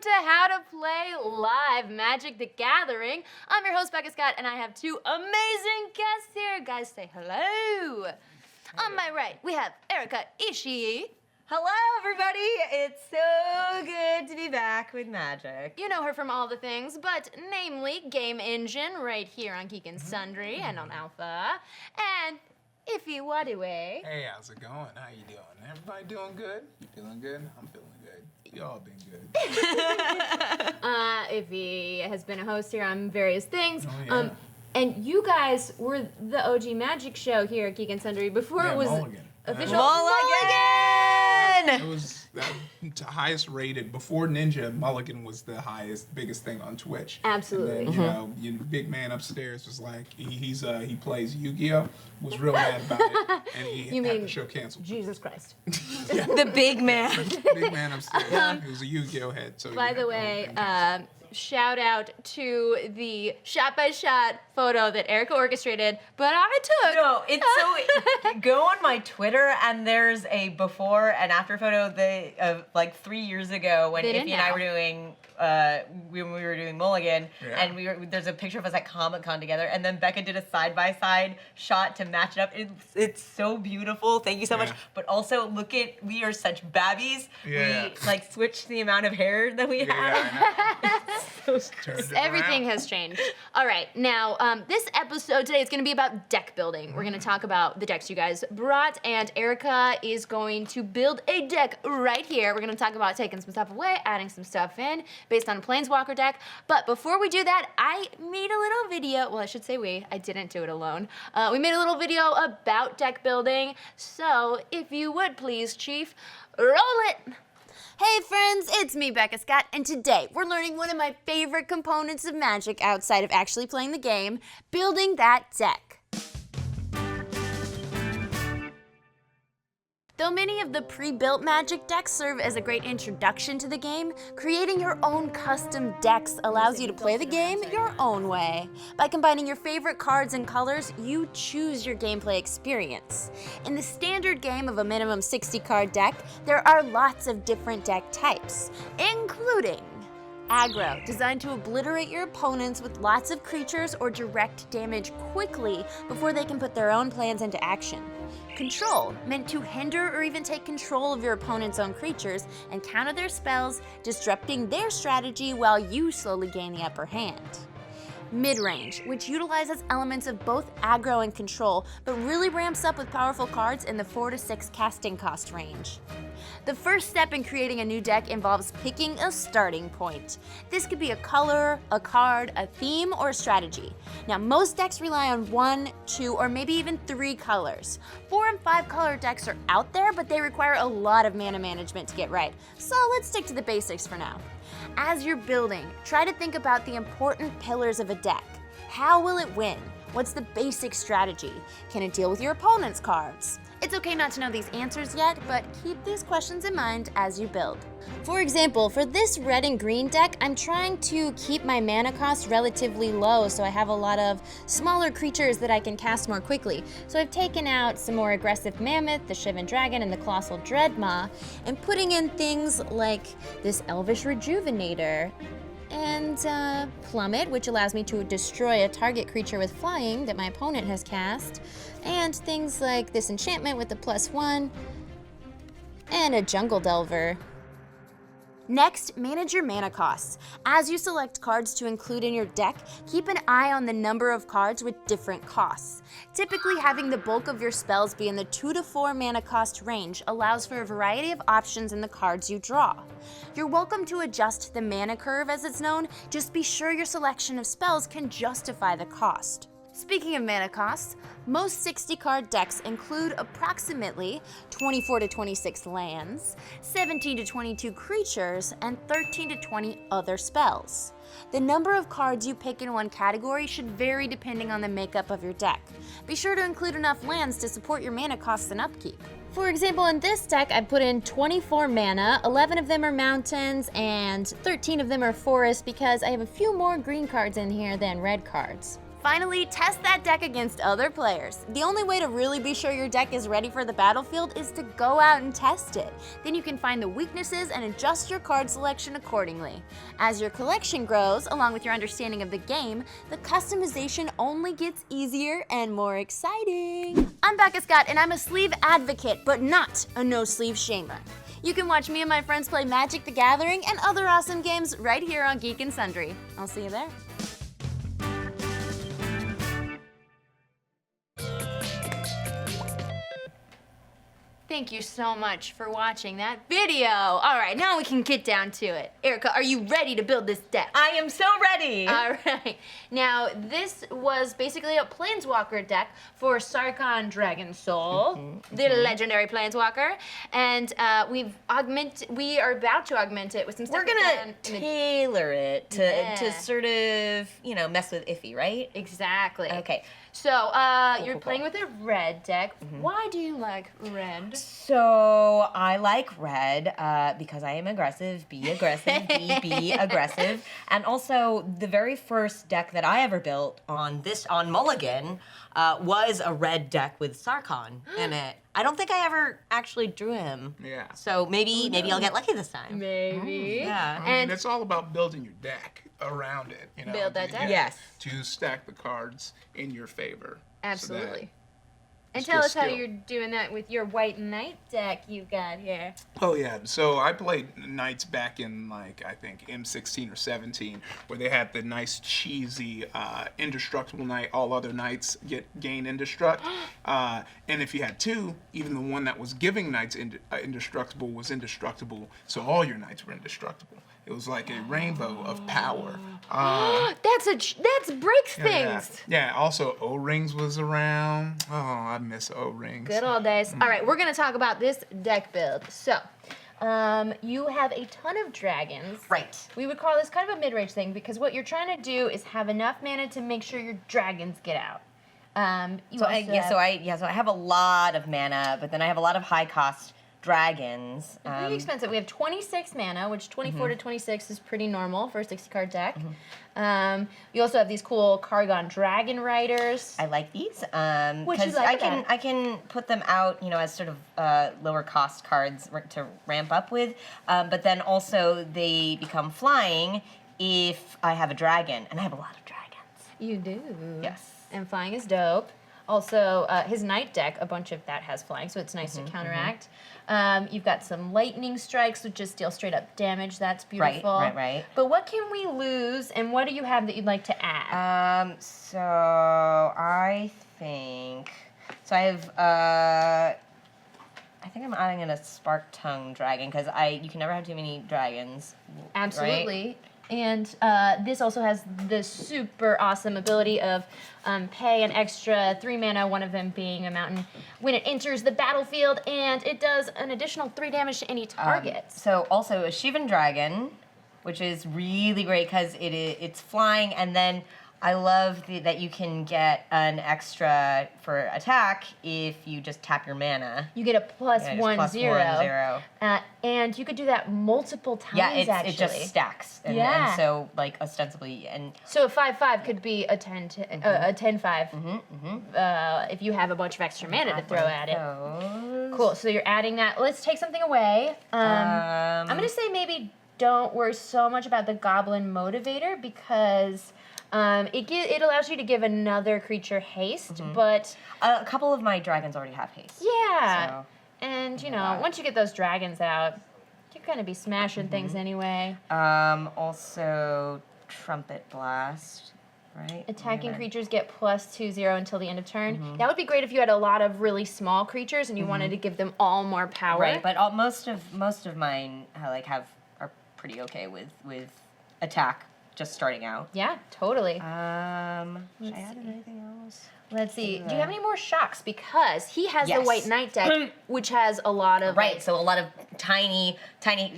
to How to Play Live Magic the Gathering. I'm your host, Becca Scott, and I have two amazing guests here. Guys, say hello. On my right, we have Erika Ishii. Hello, everybody. It's so good to be back with Magic. You know her from all the things, but namely Game Engine right here on Geek and Sundry and on Alpha. And Ishii Nwadiwe. Hey, how's it going? How you doing? Everybody doing good? You feeling good? I'm feeling good. Y'all been good. Ishii has been a host here on various things. Oh, yeah. And you guys were the OG Magic show here at Geek and Sundry before it was Mulligan. official. Mulligan! It was the highest rated. Before Ninja, Mulligan was the biggest thing on Twitch. Absolutely. And then, your big man upstairs was like, he plays Yu-Gi-Oh! Was real mad about it. And he had the show canceled. Jesus Christ. The big man. Big man upstairs. He was a Yu-Gi-Oh! Head. So By the way, shout out to the shot-by-shot photo that Erika orchestrated, but I took. No, it's so. Go on my Twitter, and there's a before and after photo of like 3 years ago when Ishii and I were doing. When we were doing Mulligan, and there's a picture of us at Comic-Con together, and then Becca did a side-by-side shot to match it up. It's so beautiful. Thank you so much. But also, we are such babbies. Yeah. We like switched the amount of hair that we have. Everything has changed. All right, now this episode today is going to be about deck building. We're going to talk about the decks you guys brought, and Erika is going to build a deck right here. We're going to talk about taking some stuff away, adding some stuff in, based on a Planeswalker deck. But before we do that, I made a little video. Well, I should say I didn't do it alone. We made a little video about deck building. So if you would please, Chief, roll it. Hey friends, it's me, Becca Scott, and today we're learning one of my favorite components of Magic outside of actually playing the game, building that deck. Though many of the pre-built Magic decks serve as a great introduction to the game, creating your own custom decks allows you to play the game your own way. By combining your favorite cards and colors, you choose your gameplay experience. In the standard game of a minimum 60-card deck, there are lots of different deck types, including aggro, designed to obliterate your opponents with lots of creatures or direct damage quickly before they can put their own plans into action. Control, meant to hinder or even take control of your opponent's own creatures and counter their spells, disrupting their strategy while you slowly gain the upper hand. Mid-range, which utilizes elements of both aggro and control, but really ramps up with powerful cards in the 4 to 6 casting cost range. The first step in creating a new deck involves picking a starting point. This could be a color, a card, a theme, or a strategy. Now, most decks rely on 1, 2, or maybe even 3 colors. 4 and 5 color decks are out there, but they require a lot of mana management to get right. So let's stick to the basics for now. As you're building, try to think about the important pillars of a deck. How will it win? What's the basic strategy? Can it deal with your opponent's cards? It's okay not to know these answers yet, but keep these questions in mind as you build. For example, for this red and green deck, I'm trying to keep my mana cost relatively low so I have a lot of smaller creatures that I can cast more quickly. So I've taken out some more aggressive Mammoth, the Shivan Dragon, and the Colossal Dreadmaw, and putting in things like this Elvish Rejuvenator, and Plummet, which allows me to destroy a target creature with flying that my opponent has cast, and things like this enchantment with the +1, and a Jungle Delver. Next, manage your mana costs. As you select cards to include in your deck, keep an eye on the number of cards with different costs. Typically, having the bulk of your spells be in the 2 to 4 mana cost range allows for a variety of options in the cards you draw. You're welcome to adjust the mana curve, as it's known, just be sure your selection of spells can justify the cost. Speaking of mana costs, most 60-card decks include approximately 24 to 26 lands, 17 to 22 creatures, and 13 to 20 other spells. The number of cards you pick in one category should vary depending on the makeup of your deck. Be sure to include enough lands to support your mana costs and upkeep. For example, in this deck, I put in 24 mana, 11 of them are mountains, and 13 of them are forests because I have a few more green cards in here than red cards. Finally, test that deck against other players. The only way to really be sure your deck is ready for the battlefield is to go out and test it. Then you can find the weaknesses and adjust your card selection accordingly. As your collection grows, along with your understanding of the game, the customization only gets easier and more exciting. I'm Becca Scott, and I'm a sleeve advocate, but not a no-sleeve shamer. You can watch me and my friends play Magic the Gathering and other awesome games right here on Geek and Sundry. I'll see you there. Thank you so much for watching that video. All right, now we can get down to it. Erika, are you ready to build this deck? I am so ready. All right. Now, this was basically a Planeswalker deck for Sarkhan Dragon Soul, the legendary Planeswalker, and we are about to augment it with some stuff. We're gonna tailor it to sort of, you know, mess with Iffy, right? Exactly. Okay. So, you're playing with a red deck. Why do you like red? So, I like red because I am aggressive, be aggressive, be aggressive. And also, the very first deck that I ever built on Mulligan was a red deck with Sarkhan in it. I don't think I ever actually drew him. Yeah. So maybe I'll get lucky this time. Maybe. Yeah. I mean, it's all about building your deck around it. You know, Build that deck? Yes. To stack the cards in your favor. Absolutely. And it's tell just us how skill. you're doing that with your white knight deck you got here. Oh yeah, so I played Knights back in like I think M16 or 17, where they had the nice cheesy indestructible knight. All other knights gain indestruct, and if you had two, even the one that was giving knights indestructible was indestructible. So all your knights were indestructible. It was like a rainbow of power. That's breaks things. Yeah. Also, O-rings was around. Oh, I miss O-rings. Good old days. All right, we're gonna talk about this deck build. So, you have a ton of dragons. Right. We would call this kind of a mid-range thing because what you're trying to do is have enough mana to make sure your dragons get out. So I have a lot of mana, but then I have a lot of high cost dragons. Pretty expensive. We have 26 mana, which 24 to 26 is pretty normal for a 60-card deck. We also have these cool Kargon Dragon Riders. I like these What you because like about I can put them out, you know, as sort of lower cost cards to ramp up with, but then also they become flying if I have a dragon, and I have a lot of dragons. You do. Yes. And flying is dope. Also, his knight deck, a bunch of that has flying, so it's nice to counteract. You've got some lightning strikes, which just deal straight up damage. That's beautiful. Right. But what can we lose, and what do you have that you'd like to add? So I think I have. I think I'm adding in a spark tongue dragon because you can never have too many dragons. Absolutely. Right? And this also has the super awesome ability of pay an extra 3 mana, one of them being a mountain, when it enters the battlefield, and it does an additional 3 damage to any target. So also a Shivan dragon, which is really great because it's flying, and then I love that you can get an extra for attack if you just tap your mana. You get a +1/+0. And you could do that multiple times, actually. It just stacks. And so, like, ostensibly, and... So a 5/5 could be a 10/5 if you have a bunch of extra mana to throw at it. Cool, so you're adding that. Let's take something away. I'm going to say maybe don't worry so much about the Goblin Motivator because... it allows you to give another creature haste, but... A couple of my dragons already have haste. Yeah. So, and, you know, once you get those dragons out, you're going to be smashing things anyway. Also, Trumpet Blast, right? Attacking creatures get +2/0 until the end of turn. That would be great if you had a lot of really small creatures and you wanted to give them all more power. Right, but most of mine are pretty okay with attack. Just starting out. Yeah, totally. Should I add anything else? Let's see. Do you have any more shocks? Because he has the White Knight deck, which has a lot of... Right, so a lot of tiny,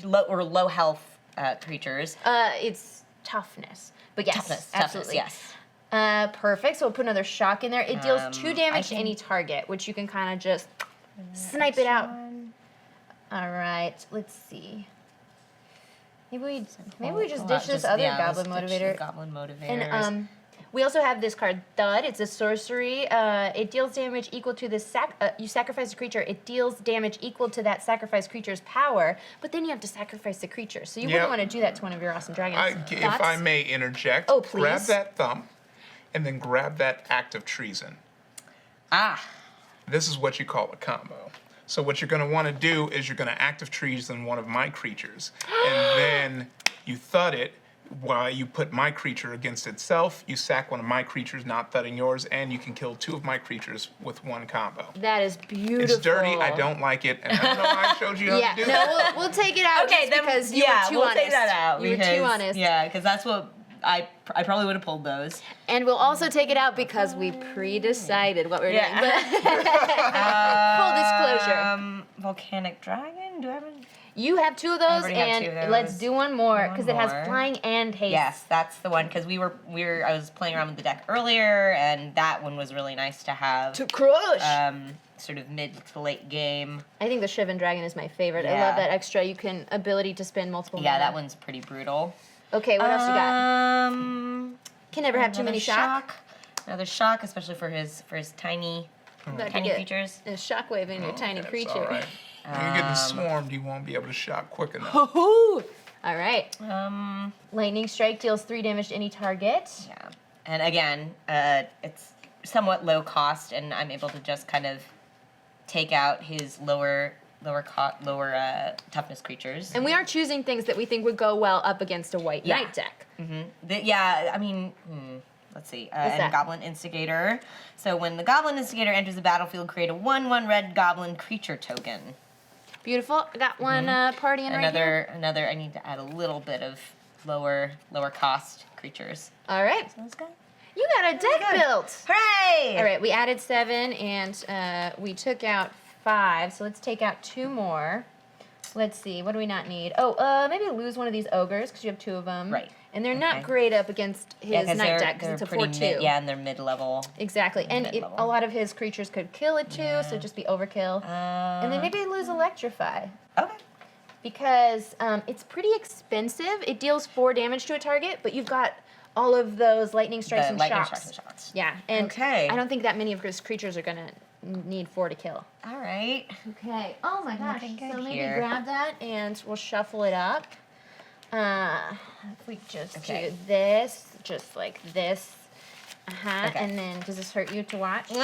low health creatures. It's toughness. But yes, toughness, absolutely. yes. Perfect. So we'll put another shock in there. It deals 2 damage to any target, which you can kind of just snipe it out. All right, let's see. Maybe we just ditch this other Goblin Motivator. Goblin Motivator. And We also have this card, Thud. It's a sorcery. It deals damage equal to the you sacrifice a creature. It deals damage equal to that sacrificed creature's power, but then you have to sacrifice the creature. So you wouldn't want to do that to one of your awesome dragons. If I may interject, please. Grab that thumb, and then grab that act of treason. This is what you call a combo. So what you're going to want to do is you're going to active treason one of my creatures, and then you thud it. While you put my creature against itself, you sack one of my creatures, not thudding yours, and you can kill 2 of my creatures with 1 combo. That is beautiful. It's dirty. I don't like it, and I don't know why I showed you how to do it. No, we'll take it out because you were too honest. Take that out. You were too honest. Yeah, because that's what I probably would have pulled those. And we'll also take it out because we pre-decided what we were doing. But full disclosure. Volcanic dragon. Do I have any? You have 2 of those, and 2 of those. Let's do one more because it has flying and haste. Yes, that's the one because I was playing around with the deck earlier, and that one was really nice to have. To crush. Sort of mid to late game. I think the Shivan Dragon is my favorite. I love that extra ability to spend multiple. Yeah, mana. that one's pretty brutal. Okay, what else you got? Can never have too many shock. Another shock, especially for his tiny creatures. A shockwave in your tiny creature. All right. When you're getting swarmed, you won't be able to shock quick enough. All right. Lightning Strike deals 3 damage to any target. Yeah. And again, it's somewhat low cost, and I'm able to just kind of take out his lower toughness creatures. And we are choosing things that we think would go well up against a white knight deck. Let's see. And Goblin Instigator. So when the Goblin Instigator enters the battlefield, create a 1/1 red goblin creature token. Beautiful. I got one party in right here. Another. I need to add a little bit of lower cost creatures. All right. So let's go. You got a deck built. Hooray! All right. We added 7 and we took out 5. So let's take out 2 more. Let's see. What do we not need? Maybe lose one of these ogres because you have 2 of them. Right. And they're not great up against his knight deck because it's a 4/2. And they're mid-level. Exactly. And a lot of his creatures could kill it too, so just be overkill. And then maybe lose Electrify. Okay. Because it's pretty expensive. It deals 4 damage to a target, but you've got all of those lightning strikes and shocks. Yeah. And I don't think that many of his creatures are going to need 4 to kill. All right. Okay. Oh my gosh. So maybe here. grab that and we'll shuffle it up. If we just do this, just like this. And then does this hurt you to watch? We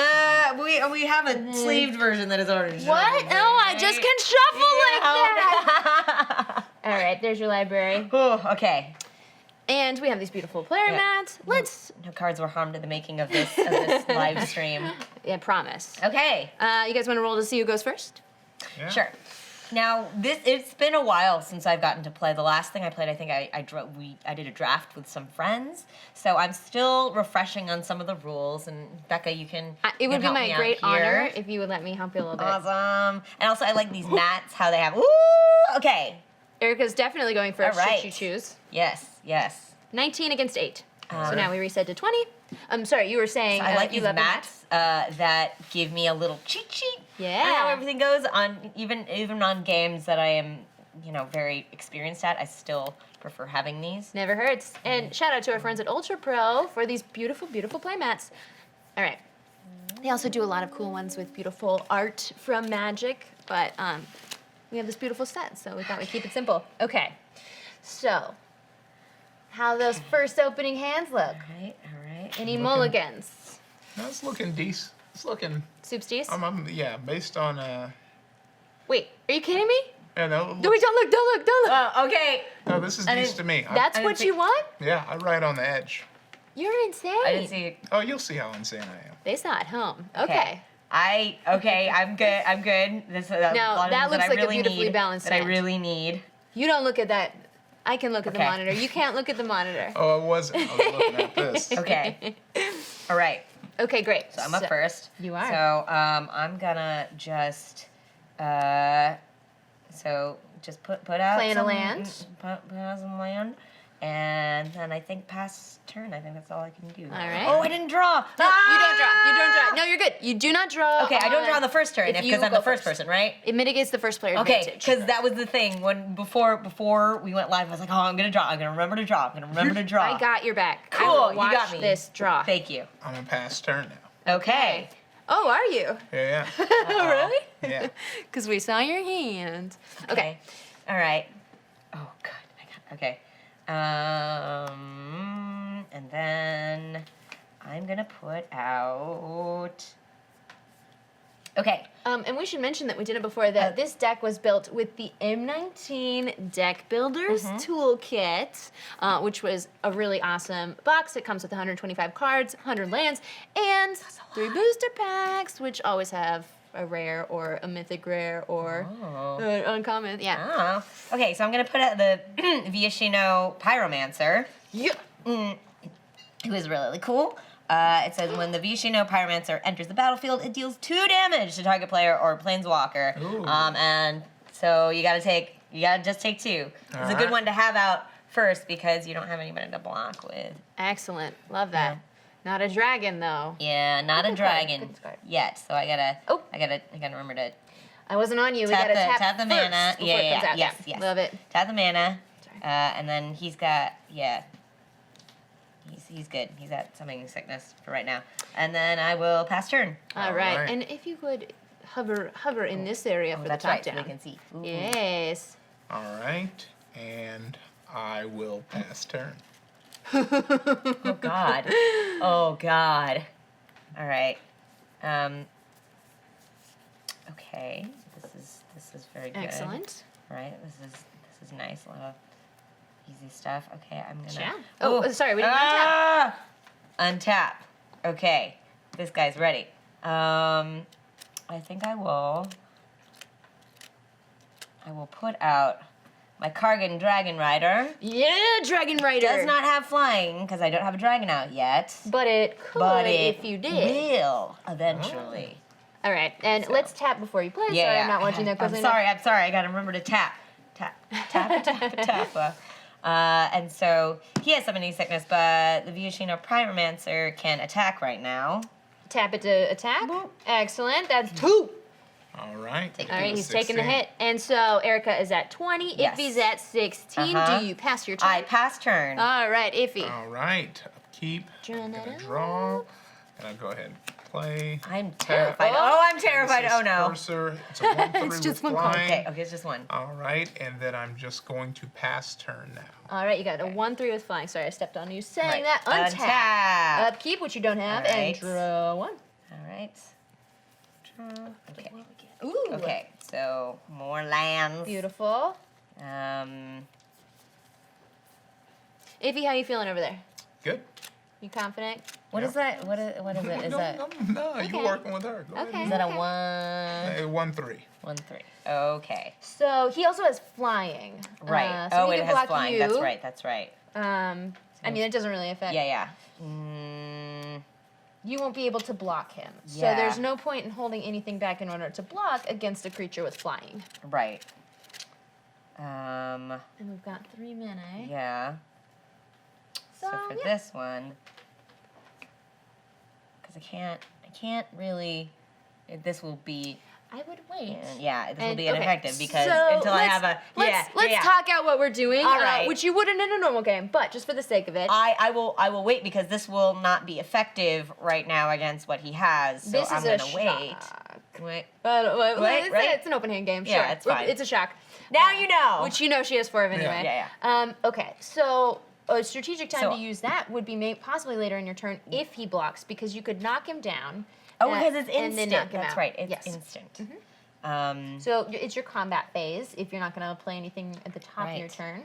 have a sleeved version that is already shuffled. What? No, I just can shuffle like that. All right, there's your library. Okay. And we have these beautiful player mats. No cards were harmed in the making of this live stream. Yeah, promise. Okay. You guys want to roll to see who goes first? Yeah. Sure. Now, it's been a while since I've gotten to play. The last thing I played, I think I did a draft with some friends. So I'm still refreshing on some of the rules. And Becca, you can It would be help my me great out here. honor if you would let me help you a little bit. Awesome. And also, I like these mats, how they have, okay. Erika's definitely going first. All right. Should you choose? Yes. 19 against 8. So now we reset to 20. I'm sorry, you were saying I like you these love the mats that give me a little cheat sheet. Yeah. On how everything goes on even on games that I am, very experienced at. I still prefer having these. Never hurts. And shout out to our friends at Ultra Pro for these beautiful, beautiful play mats. All right. They also do a lot of cool ones with beautiful art from Magic, but we have this beautiful set, so we thought we'd keep it simple. Okay. So, how those first opening hands look? All right. Any mulligans? No, it's looking decent. It's looking. Soups Dees? Based on. Wait, are you kidding me? Yeah, no. Don't look. Okay. No, this is decent to me. That's what you want? Yeah, I ride on the edge. You're insane. I didn't see. Oh, you'll see how insane I am. They saw it home. Okay. I'm good. This Now, that looks like a beautifully balanced that I hand. really need. You don't look at that. I can look at the monitor. You can't look at the monitor. Oh, I wasn't. I was looking at this. Okay. All right. Okay, great. So I'm up first. You are. So I'm gonna just just put out Playing a land. Put out some land, And then I think pass turn. I think that's all I can do. All right. Oh, I didn't draw. No, you don't draw. You don't draw. No, you're good. You do not draw. Okay, I don't draw on the first turn if you because I'm go the first first. person, right? It mitigates the first player Okay, advantage. because that was the thing when before we went live. I was like, oh, I'm gonna draw. I'm gonna remember to draw. I'm gonna remember to draw. I got your back. Cool, I will you watch got me. this draw. Thank you. I'm gonna pass turn now. Okay. Oh, are you? Yeah. Really? Yeah. Because we saw your hand. Okay. All right. Oh God. Okay. And then I'm gonna put out. Okay. And we should mention that we did it before that this deck was built with the M19 Deck Builders Toolkit, which was a really awesome box. It comes with 125 cards, 100 lands, and 3 booster packs, which always have a rare or a mythic rare or an uncommon. Yeah. Oh. Okay, so I'm gonna put out the Viashino Pyromancer. Yeah. Who is really cool. It says when the Viashino Pyromancer enters the battlefield, it deals 2 damage to target player or planeswalker. Ooh. And so you gotta just take 2. It's a good one to have out first because you don't have anybody to block with. Excellent. Love that. Not a dragon though. Yeah, not a Good card, dragon good card. yet. So I gotta remember to I wasn't on you. We tap gotta tap the first mana. before it comes out. Yes. Love it. Tap the mana. Sorry. And then he's got He's good. He's at summoning sickness for right now. And then I will pass turn. All right. right. And if you could hover in this area for the That's top right, so down. we can see. Ooh. Yes. All right. And I will pass turn. Oh God. Oh God. All right. Okay. This is very good. Excellent. All right. This is nice. A lot of easy stuff. Okay. I'm gonna. Yeah. Oh, sorry. We didn't untap. Untap. Okay. This guy's ready. I think I will put out my Kargan Dragon Rider. Yeah, Dragon Rider. Does not have flying because I don't have a dragon out yet. But it could But if you did. will eventually. All right. And let's tap before you play. Yeah, sorry, I'm not watching that I'm closely. sorry. I gotta remember to tap. And so he has summoning sickness, but the Viashino Pyromancer can attack right now. Tap it to attack. Boop. Excellent. That's 2. All right. All right, he's taking the hit. And so Erika is at 20. Yes. Iffy's at 16. Uh-huh. Do you pass your turn? I pass turn. All right, Iffy. All right. Upkeep. Drawing I'm that gonna out. draw. And I'll go ahead and play. I'm terrified. Oh, I'm terrified. This Oh is no. Cursor. It's a 1/3 It's just with one card. flying. Okay, it's just one. All right, and then I'm just going to pass turn now. All right, you got a 1/3 with flying. Sorry, I stepped on you saying Right. that. Untap. Untap. Upkeep, which you don't have, All and right. draw 1. All right. Draw. Okay. Ooh. Okay. So more lands. Beautiful. Iffy, how you feeling over there? Good. You confident? What is that? What is it? Is that? No, you're working with her. Go Okay. ahead. Is that a 1? 1/3. 1/3. Okay. So he also has flying. Right. So he It can has block flying. you. That's right. I mean, it doesn't really affect. Yeah. You won't be able to block him. So Yeah. there's no point in holding anything back in order to block against a creature with flying. Right. And we've got 3 mana. Yeah. So for yeah. this one, because I can't really. This will be. I would wait. Yeah, this will And- be okay, ineffective because so until I have a. Let's talk out what we're doing, All right. which you wouldn't in a normal game, but just for the sake of it. I will wait because this will not be effective right now against what he has. So This I'm is a gonna wait. shock. Wait. It's, right? it's an open hand game, sure. Yeah, it's fine. It's a shock. Now you know. Which you know she has 4 of anyway. Yeah. Okay, so a strategic time So- to use that would be possibly later in your turn if he blocks, because you could knock him down. Oh, because it's and instant. then knock him That's out. right. It's Yes. instant. So it's your combat phase if you're not going to play anything at the top of your Right. turn.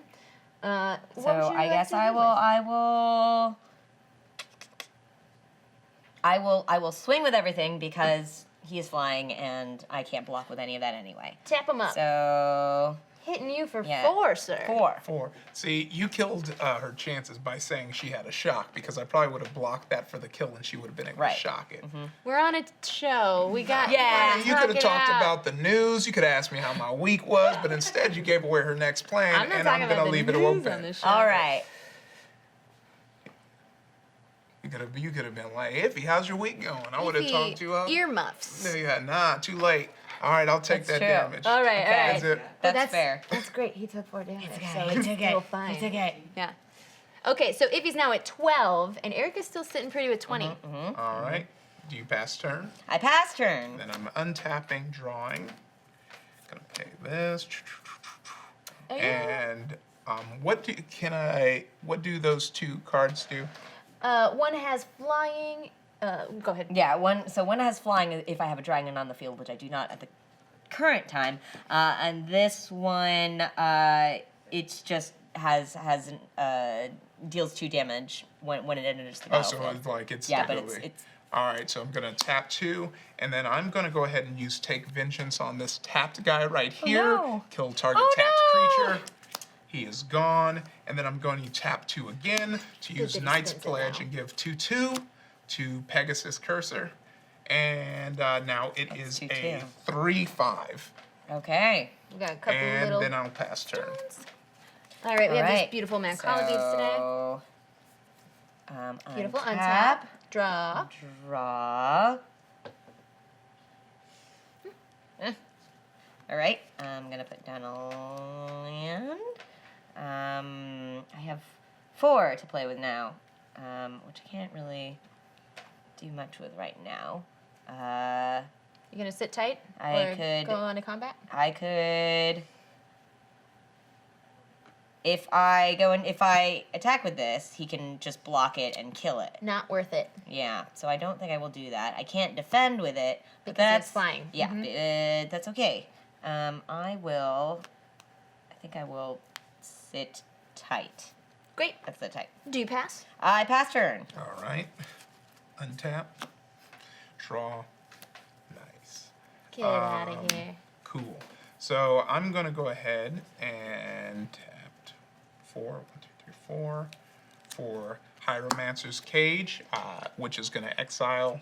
So What would you I like guess to I do will. with? I will swing with everything because he is flying and I can't block with any of that anyway. Tap him up. So Hitting you for Yeah. 4, sir. 4. 4. See, you killed her chances by saying she had a shock because I probably would have blocked that for the kill and she would have been able Right. to shock it. We're on a show. We got. Yeah. You could have talked about the news. You could have asked me how my week was, but instead you gave away her next plan, I'm not and talking I'm about going to the leave it news open. on this show. All right. You could have been like, Iffy, how's your week going? I would have talked you up. Earmuffs. Yeah, nah, too late. All right, I'll take that damage. All right, all right. That's it. That's fair. That's great. He took 4 damage, so He it's took still it. fine. He took it. Yeah. Okay, so Iffy's now at 12, and Erika's still sitting pretty with 20. All right. Do you pass turn? I pass turn. Then I'm untapping, drawing. Gonna pay this. And what do those 2 cards do? One has flying. Go ahead. Yeah, one has flying if I have a dragon on the field, which I do not at the current time. And this one, it's just deals 2 damage when it enters the battlefield. Oh, so it's like it's yeah, but stability. it's All right, so I'm gonna tap 2, and then I'm gonna go ahead and use Take Vengeance on this tapped guy right here. no. Kill target Oh, tapped no. creature. He is gone, and then I'm going to tap 2 again to use that he Knight's spends it Pledge now. and give 2/2 to Pegasus Cursor, and now it is a 2/2. 3/5, okay. We got a couple and little. then I'll pass turn. All right, we have Alright, these beautiful Mancala beads today. So, Beautiful untap, untap, draw. draw. All right, I'm gonna put down a land. I have 4 to play with now, which I can't really do much with right now. You gonna sit tight? I or could- go into combat. I could, if I attack with this, he can just block it and kill it. Not worth it. Yeah, so I don't think I will do that. I can't defend with it, but Because that's it's flying. Yeah, that's okay. I think I will sit tight. Great. That's the tight. Do you pass? I pass turn. All right, untap, draw, nice. Get out of here. Cool. So I'm gonna go ahead and tap 4, 1, 2, 3, 4 for Hieromancer's Cage, which is gonna exile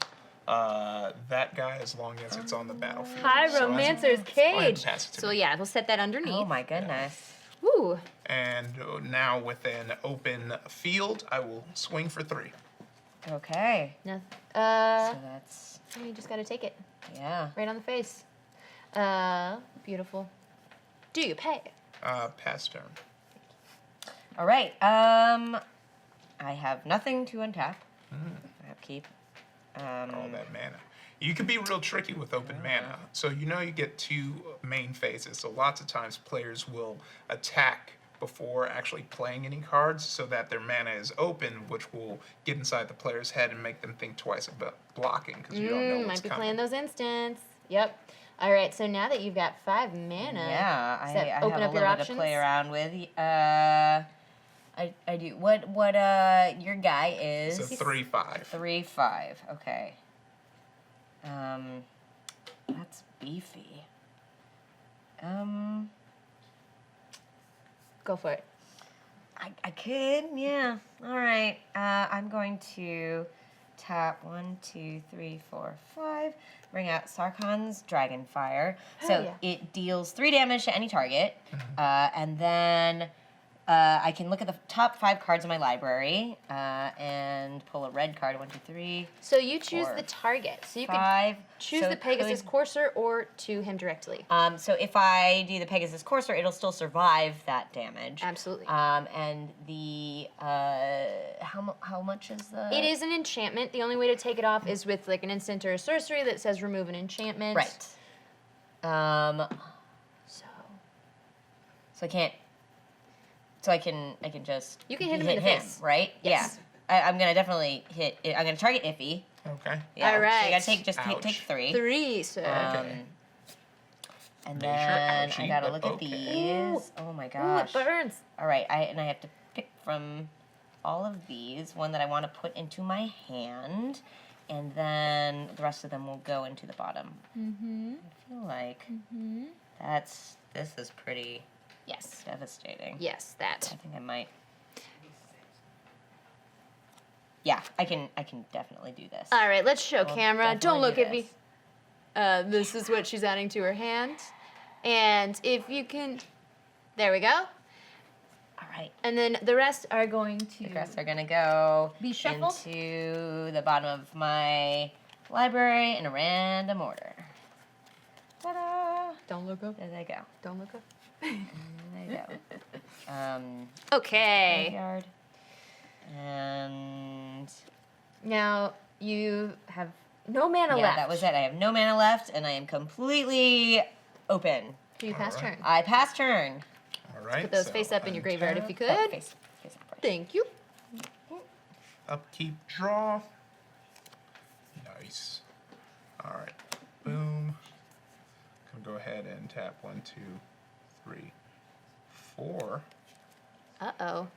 that guy as long as it's on the battlefield. Hieromancer's So I- Cage. pass it to So me. yeah, we'll set that underneath. Oh my goodness. Ooh. And now with an open field, I will swing for 3. Okay. No. So that's, You just gotta take it yeah. right on the face. Beautiful. Do you pay? Pass turn. All right. I have nothing to untap. I have keep. All that mana. You can be real tricky with open mana. So you get 2 main phases. So lots of times players will attack before actually playing any cards so that their mana is open, which will get inside the player's head and make them think twice about blocking because you don't know what's Might be coming. playing those instants. Yep. All right, so now that you've got 5 mana, Yeah, does I that have open a up your little bit options? to play around with. I do. What your guy is? It's a 3/5. 3/5. Okay. That's beefy. Go for it. I could, yeah. All right. I'm going to tap 1, 2, 3, 4, 5. Bring out Sarkhan's Dragonfire. So yeah. it deals 3 damage to any target, and then I can look at the top 5 cards in my library and pull a red card. 1, 2, 3. So you choose 4, the target. So you can 5. choose So the it Pegasus could- Courser or to him directly. So if I do the Pegasus Courser, it'll still survive that damage. Absolutely. And the how much is the? It is an enchantment. The only way to take it off is with like an instant or a sorcery that says remove an enchantment. Right. So So I can't. So I can just. You can hit him in the face. right? Yes. Yeah. I'm gonna definitely hit. I'm gonna target Iffy. Okay. Yeah. All right. So you gotta take Ouch. 3. 3, sir. Okay. And These are then I ouchie, gotta but look at okay. these. Oh my Ooh, it gosh. burns. All right. I have to pick from all of these one that I want to put into my hand, and then the rest of them will go into the bottom. I feel like this is pretty Yes. devastating. Yes, that. I think I might. Yeah, I can definitely do this. All right, let's show I'll camera. Don't look definitely at do me. This is what she's adding to her hand. And if you can, there we go. All right. And then the rest are going to... The rest are going to go be shuffled into the bottom of my library in a random order. Ta-da! Don't look up. There they go. Don't look up. There they go. Okay. Graveyard. And... Now, you have no mana yeah, left. that was it. I have no mana left, and I am completely open. Do you pass turn? I pass turn. All right. Put those so face up in your graveyard if you could. Oh, face up first. Thank you. Upkeep, draw. Nice. All right. Boom. Can go ahead and tap 1, 2, 3, 4 Uh-oh.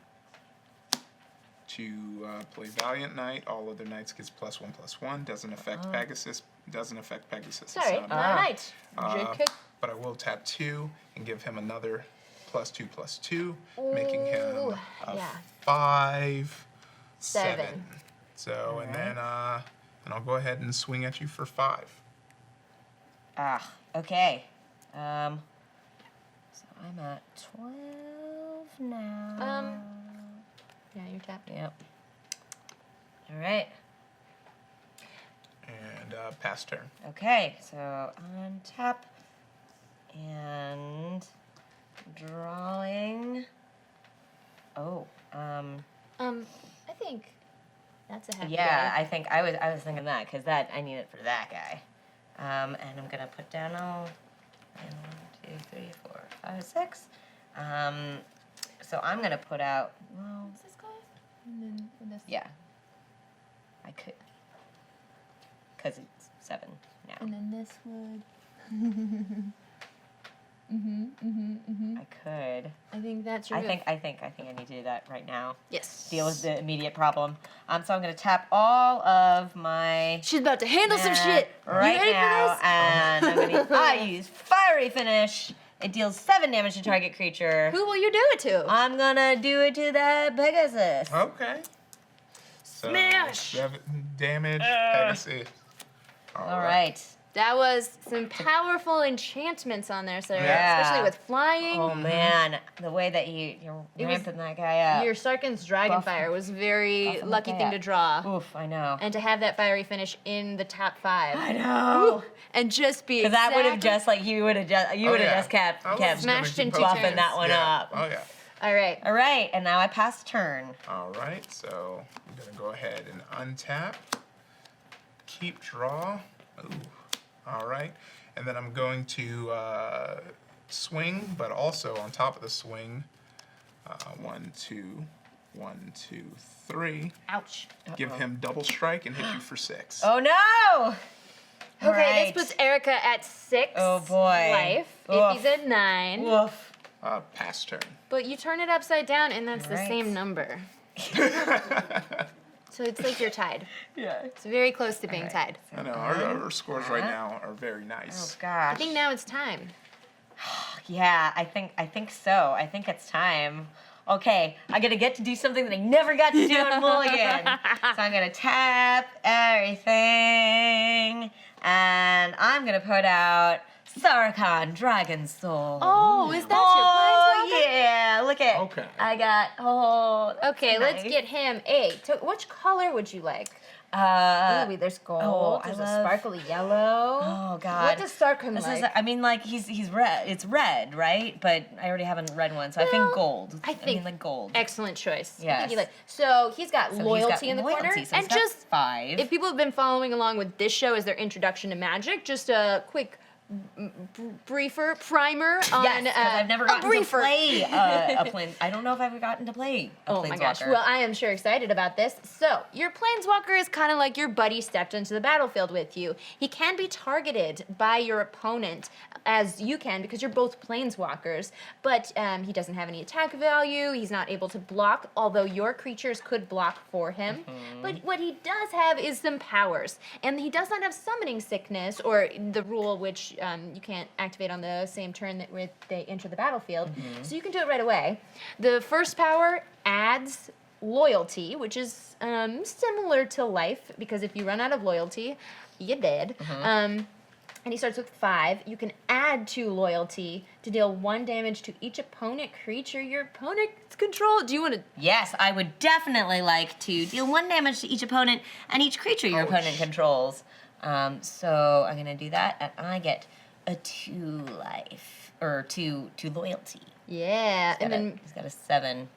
to play Valiant Knight. All other knights gets +1/+1. Doesn't affect Pegasus. Doesn't affect Pegasus. Sorry, It's not knight. JK. But I will tap 2 and give him another +2/+2, making him Ooh, a yeah. 5, 7. 7. So, and then and I'll go ahead and swing at you for 5. Ah, okay. So I'm at 12 now. Yeah, you're tapped. Yep. All right. And pass turn. Okay, so on tap and drawing. Oh, I think that's a happy yeah, day. I think I was thinking that because that I need it for that guy. And I'm gonna put down all 1, 2, 3, 4, 5, 6. So I'm gonna put out. Well, What's this guy? And then this. yeah, I could, cause it's 7 now. And then this would. I could. I think that's your I move. think I need to do that right now. Yes. Deal with the immediate problem. So I'm gonna tap all of my She's about to handle some mana shit. right you ready now, for this? and I use Fiery Finish. It deals 7 damage to target creature. Who will you do it to? I'm gonna do it to that Pegasus. Okay. So, Smash! 7 damage, Pegasus. All right. That was some powerful enchantments on there, Sarah. Yeah. Especially with flying. Oh man, the way that you're It was- ramping that guy up. Your Sarkhan's Dragonfire was very buffing lucky that thing guy to up. draw. Oof, I know. And to have that fiery finish in the top 5. I know. And just be Because that would have exactly- just like you would have just kept I was kept just gonna smashed keep in 2 buffing turns. buffing that one yeah. up. Oh yeah. All right. All right, and now I pass turn. All right. So I'm gonna go ahead and untap. Keep draw. Ooh. All right. And then I'm going to swing, but also on top of the swing, 1, 2, 1, 2, 3. Ouch. Give him double strike and hit you for 6. Oh no! Okay, Right. this puts Erika at 6 Oh, boy. life. Oof. If he's at 9. Woof. Pass turn. But you turn it upside down and that's the Right. same number. So it's like you're tied. Yeah. It's very close to being right. tied. I know our scores right now are very Oh nice. gosh. I think now it's time. Yeah, I think so. I think it's time. Okay, I gotta get to do something that I never got to do in Mulligan. So I'm gonna tap everything, and I'm gonna put out Sarkhan Dragon Soul. Oh, is that your Oh planeswalker? yeah, look at. Okay. I got. Oh. that's Okay, let's nice. get him a. Which color would you like? Ooh, there's gold. oh, I there's love- a sparkly yellow. Oh God. What does Sarkhan This like? is, I mean, like he's red. It's red, right? But I already have a red one, so I Well, think gold. I mean, think like gold. Excellent choice. I think Yes. you like- So he's got So loyalty he's got in the corner, loyalty, so and he's got just 5. if people have been following along with this show as their introduction to Magic, just a quick primer on Yes, because I've never a gotten to briefer. play a plane. I don't know if I've gotten to play a Oh my gosh. planeswalker. Well, I am sure excited about this. So, your planeswalker is kind of like your buddy stepped into the battlefield with you. He can be targeted by your opponent as you can because you're both planeswalkers, but he doesn't have any attack value. He's not able to block, although your creatures could block for him. But what he does have is some powers, and he does not have summoning sickness or the rule which you can't activate on the same turn that they enter the battlefield. So you can do it right away. The first power adds loyalty, which is similar to life, because if you run out of loyalty, you're dead. And and he starts with 5. You can add 2 loyalty to deal 1 damage to each opponent creature your opponent controls. Do you want to? Yes, I would definitely like to deal 1 damage to each opponent and each creature your opponent controls. So I'm gonna do that, and I get a 2 life or 2 loyalty. Yeah, and then he's got a 7.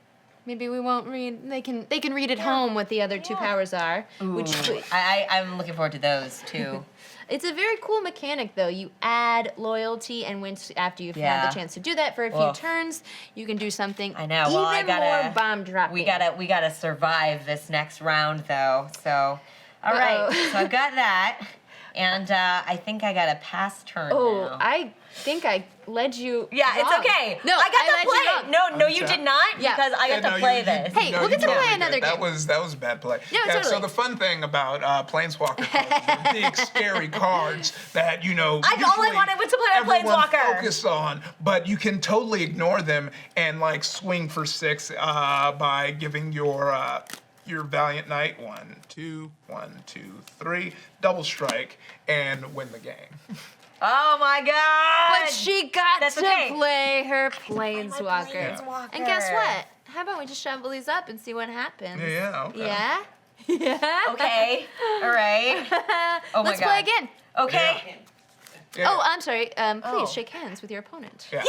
maybe we won't read. They can read at home what the other 2 powers are. Ooh, Which I'm looking forward to those too. It's a very cool mechanic, though. You add loyalty, and after you've had the chance to do that for a few turns, you can do something I know. even more bomb dropping. We gotta survive this next round, though. So, all right. So I've got that, and I think I got a pass turn now. I think I led you. Yeah, wrong. it's okay. No, I got to led play. No, you did not, because I got to play this. Hey, we'll get to play another game. That was a bad play. No, totally. So the fun thing about Planeswalker cards, are big scary cards that all I wanted was to play a Planeswalker. Focus on, but you can totally ignore them and like swing for 6 by giving your Valiant Knight 1, 2, 1, 2, 3 double strike and win the game. Oh my God! But she got That's to okay. play her Planeswalker. Planeswalker. And guess what? How about we just shovel these up and see what happens? Yeah, okay. Yeah? Yeah? Okay. All right. Oh my Let's God. play again. Okay. Yeah. Oh, I'm sorry. Please shake hands with your opponent. Yeah.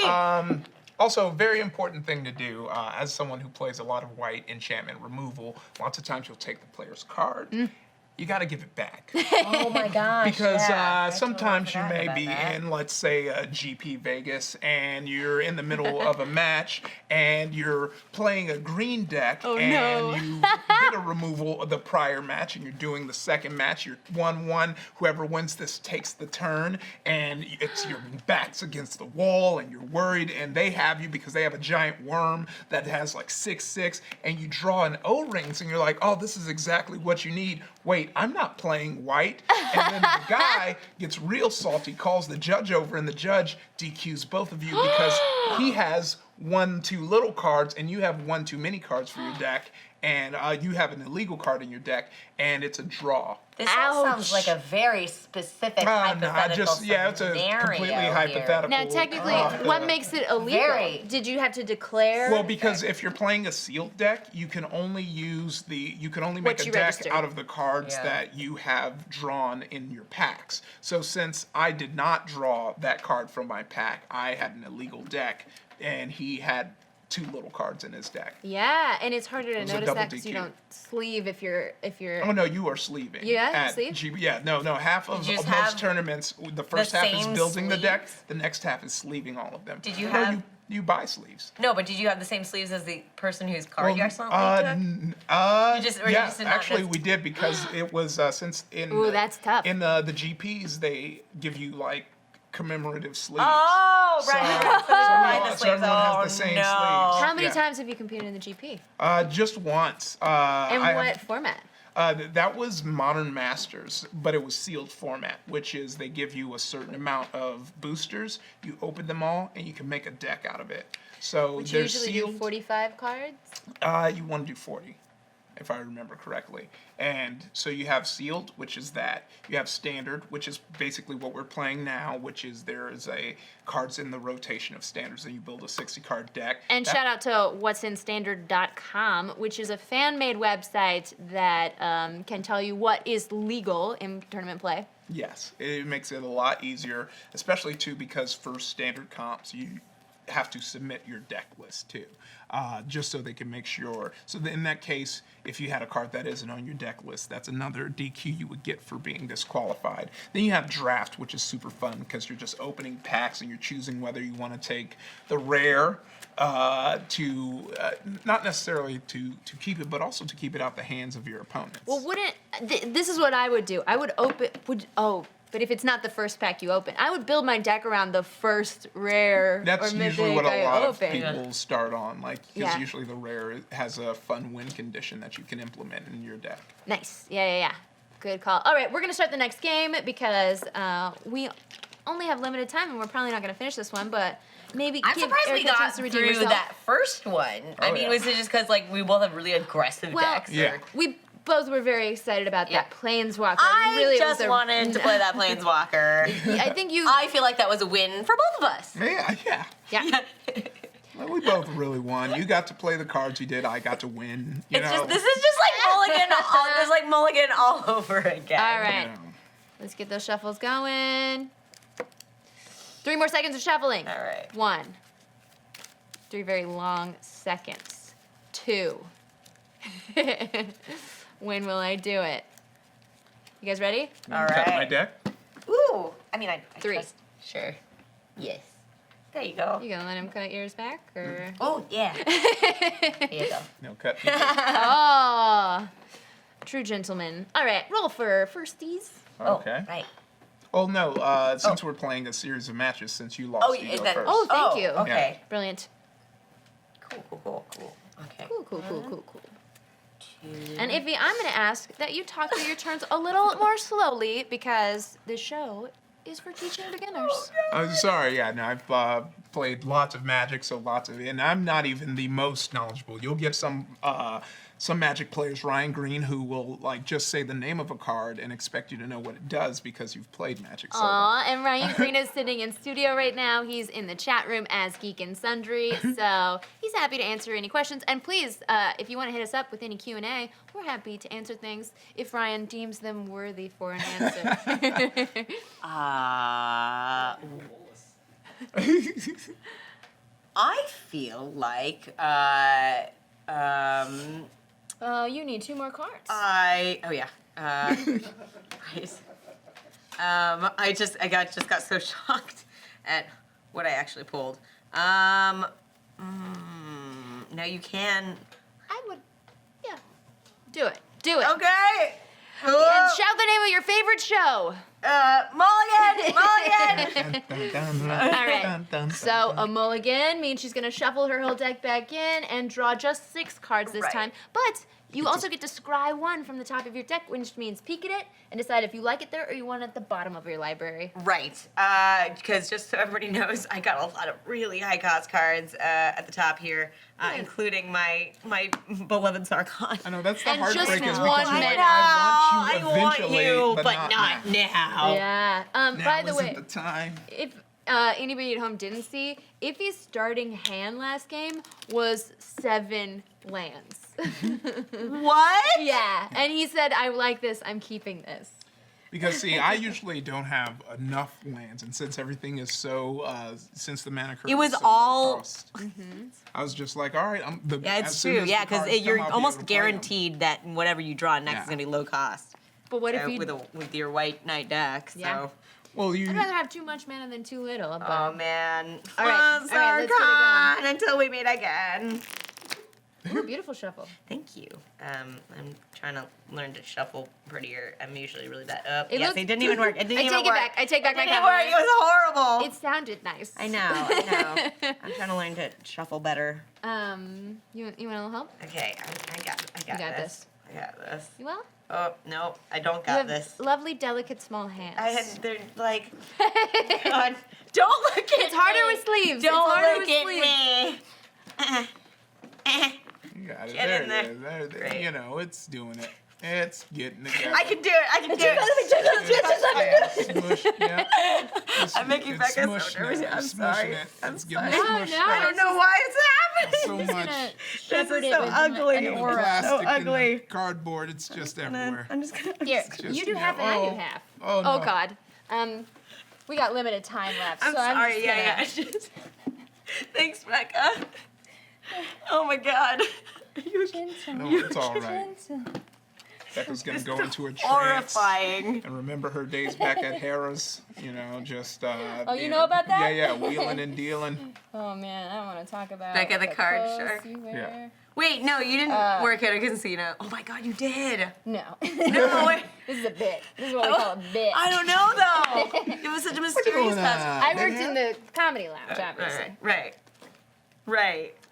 Yay! Also, very important thing to do as someone who plays a lot of white enchantment removal. Lots of times you'll take the player's card. You got to give it back. Oh my gosh. Because yeah. sometimes you I totally may be forgot about that. in, let's say, GP Vegas, and you're in the middle of a match, and you're playing a green deck, Oh, and no. you did a removal of the prior match, and you're doing the second match. You're 1-1. Whoever wins this takes the turn, and it's your back's against the wall, and you're worried, and they have you because they have a giant worm that has like 6/6, and you draw an O-rings, and you're like, oh, this is exactly what you need. Wait, I'm not playing white. And then the guy gets real salty, calls the judge over, and the judge DQs both of you because he has 1 too little cards and you have 1 too many cards for your deck, and you have an illegal card in your deck, and it's a draw. This all sounds like a very specific hypothetical scenario it's a completely hypothetical. Now, technically, what makes it illegal? Did you have to declare? Well, because if you're playing a sealed deck, you can only make a deck out of the cards that you have drawn in your packs. So since I did not draw that card from my pack, I had an illegal deck, and he had 2 little cards in his deck. Yeah, and it's harder to was a notice double that because you DQ. don't sleeve if you're. Oh no, you are sleeving. Yeah, at sleeve? Yeah, no. Half of most tournaments, the first half is building the deck, the next half is sleeving all of them. Did you have? You buy sleeves. No, but did you have the same sleeves as the person whose card you accidentally took? Actually, we did because it was since in. Ooh, that's tough. In the GPs, they give you like commemorative sleeves. Oh, right. So everyone has the same sleeves. How many times have you competed in the GP? Just once. In what format? That was Modern Masters, but it was sealed format, which is they give you a certain amount of boosters, you open them all, and you can make a deck out of it. So Which they're usually sealed. do 45 cards? You want to do 40, if I remember correctly. And so you have sealed, which is that. You have standard, which is basically what we're playing now, which is there is a cards in the rotation of standards, and you build a 60-card deck. And shout out to what'sinstandard.com, which is a fan-made website that can tell you what is legal in tournament play. Yes, it makes it a lot easier, especially too because for standard comps you have to submit your deck list too, just so they can make sure. So in that case, if you had a card that isn't on your deck list, that's another DQ you would get for being disqualified. Then you have draft, which is super fun because you're just opening packs and you're choosing whether you want to take the rare not necessarily to keep it, but also to keep it out the hands of your opponents. Well, this is what I would do. I would open, but if it's not the first pack you open, I would build my deck around the first rare That's or mythic usually what a lot of open. people start on, because usually the rare has a fun win condition that you can implement in your deck. Nice. Yeah. Good call. All right, we're going to start the next game because we only have limited time and we're probably not going to finish this one, but maybe I'm give surprised Erika we a got chance to redeem through herself. that first one. I mean, was it just because we both have really aggressive decks? Yeah. We both were very excited about that Planeswalker. I really, just wanted to play that Planeswalker. I think you. I feel like that was a win for both of us. Yeah. Well, we both really won. You got to play the cards you did. I got to win. You know? This is just like Mulligan. There's like Mulligan all over again. All right. You know. Let's get those shuffles going. 3 more seconds of shuffling. All right. 1. 3 very long seconds. 2. When will I do it? You guys ready? All Cut my right. deck. Ooh. I mean, I 3. trust- Sure. Yes. There you go. You gonna let him cut yours back, or? Oh, yeah. Here you go. No, cut. Oh, true gentleman. All right, roll for firsties. Okay. Oh, right. Oh no, since we're playing a series of matches, since you lost, Oh, you is go that? first. Oh, thank you. Okay. Brilliant. Cool. Okay. Cool. And Ivy, I'm gonna ask that you talk through your turns a little more slowly because this show is for teaching beginners. I'm sorry, no, I've played lots of Magic, and I'm not even the most knowledgeable. You'll get some Magic players, Ryan Green, who will like just say the name of a card and expect you to know what it does because you've played Magic so long. Aw, and Ryan Green is sitting in studio right now. He's in the chat room as Geek and Sundry, so he's happy to answer any questions. And please, if you want to hit us up with any Q&A, we're happy to answer things if Ryan deems them worthy for an answer. I feel like You need 2 more cards. right. I just got so shocked at what I actually pulled. No, you can. I would, do it. Do it. Okay. And shout the name of your favorite show. Mulligan. All right. So a mulligan means she's going to shuffle her whole deck back in and draw just 6 cards this Right. time. But you also get to scry 1 from the top of your deck, which means peek at it and decide if you like it there or you want it at the bottom of your library. Right. Because just so everybody knows, I got a lot of really high cost cards at the top here, including my beloved Sarkhan. I know that's the And hard just break is one because you're like, minute. I want you want eventually, you, but not now. now. Yeah. Now By the way, isn't the time. if anybody at home didn't see, Iffy's starting hand last game was 7 lands. What? Yeah, and he said, I like this, I'm keeping this. Because see, I usually don't have enough lands, and since everything is so, since the mana curve It was is so all- low cost, I was just like, all right, Yeah, as it's soon true. as Yeah, the cards because come, you're I'll be almost able to play 'em. guaranteed that whatever you draw next Yeah. is gonna be low cost. But what if you... with your white knight deck. So. Yeah. Well, I'd rather have too much mana than too little, but... Oh man. All right, let's get it Sarkhan until we meet again. Ooh, beautiful shuffle. Thank you. I'm trying to learn to shuffle prettier. I'm usually really bad. It Yes, looked- it didn't even work. It didn't I even take it work. back. I take back my It didn't work. It compliment. was horrible. It sounded nice. I know. I'm trying to learn to shuffle better. You want a little help? Okay, I got You got this. I got this. You will? Oh no, I don't You got have this. lovely, delicate, small hands. They're like, God, don't look at me. It's harder with sleeves. Don't it's harder look with at sleeves. me. You got it. Get There in it is. there. There, Great. you know, it's doing it. It's getting together. I can do it. I can do it. Smush, yeah. I'm making It's Becca smushed so nervous. now. I'm It's sorry. smushing it. I'm It's getting sorry. smushed. Oh, no. I don't know why it's So happening. much. This Shepherd is it so with ugly. an And the aura. plastic So and the ugly. cardboard, it's just everywhere. I'm just gonna. Here, just, you do you half know, and I do oh. half. Oh, no. Oh, God. We got limited time left, I'm so sorry. I'm just Yeah. Thanks, Becca. Oh my God. No, it's all right. Becca's gonna go into a trance Horrifying. and remember her days back at Harrah's. You know, just. you know about that? Yeah, wheeling and dealing. Oh, man, I don't want to talk about Becca the card clothes shark. you wear. Yeah. Wait, no, you didn't work at a casino. Oh my God, you did. No. No, wait. This is a bit. This is what we call a bit. I don't know though. It was such a mysterious going past. I worked in the comedy lounge, obviously. Right.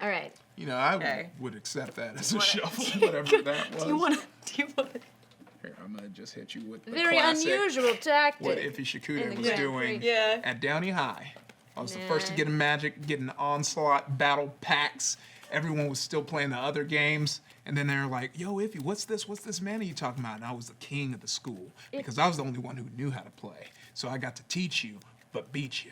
All right. You know, I Okay. would accept that as a shuffle, whatever that was. Do you want? Here, I'm gonna just hit you with the Very classic, unusual tactic. what Iffy Shakuda the was Grand doing Prix. Yeah. at Downey High. I was the first to Nah. get a Magic, getting onslaught battle packs, everyone was still playing the other games. And then they're like, yo, Iffy, what's this mana you talking about? And I was the king of the school because I was the only one who knew how to play. So I got to teach you, but beat you.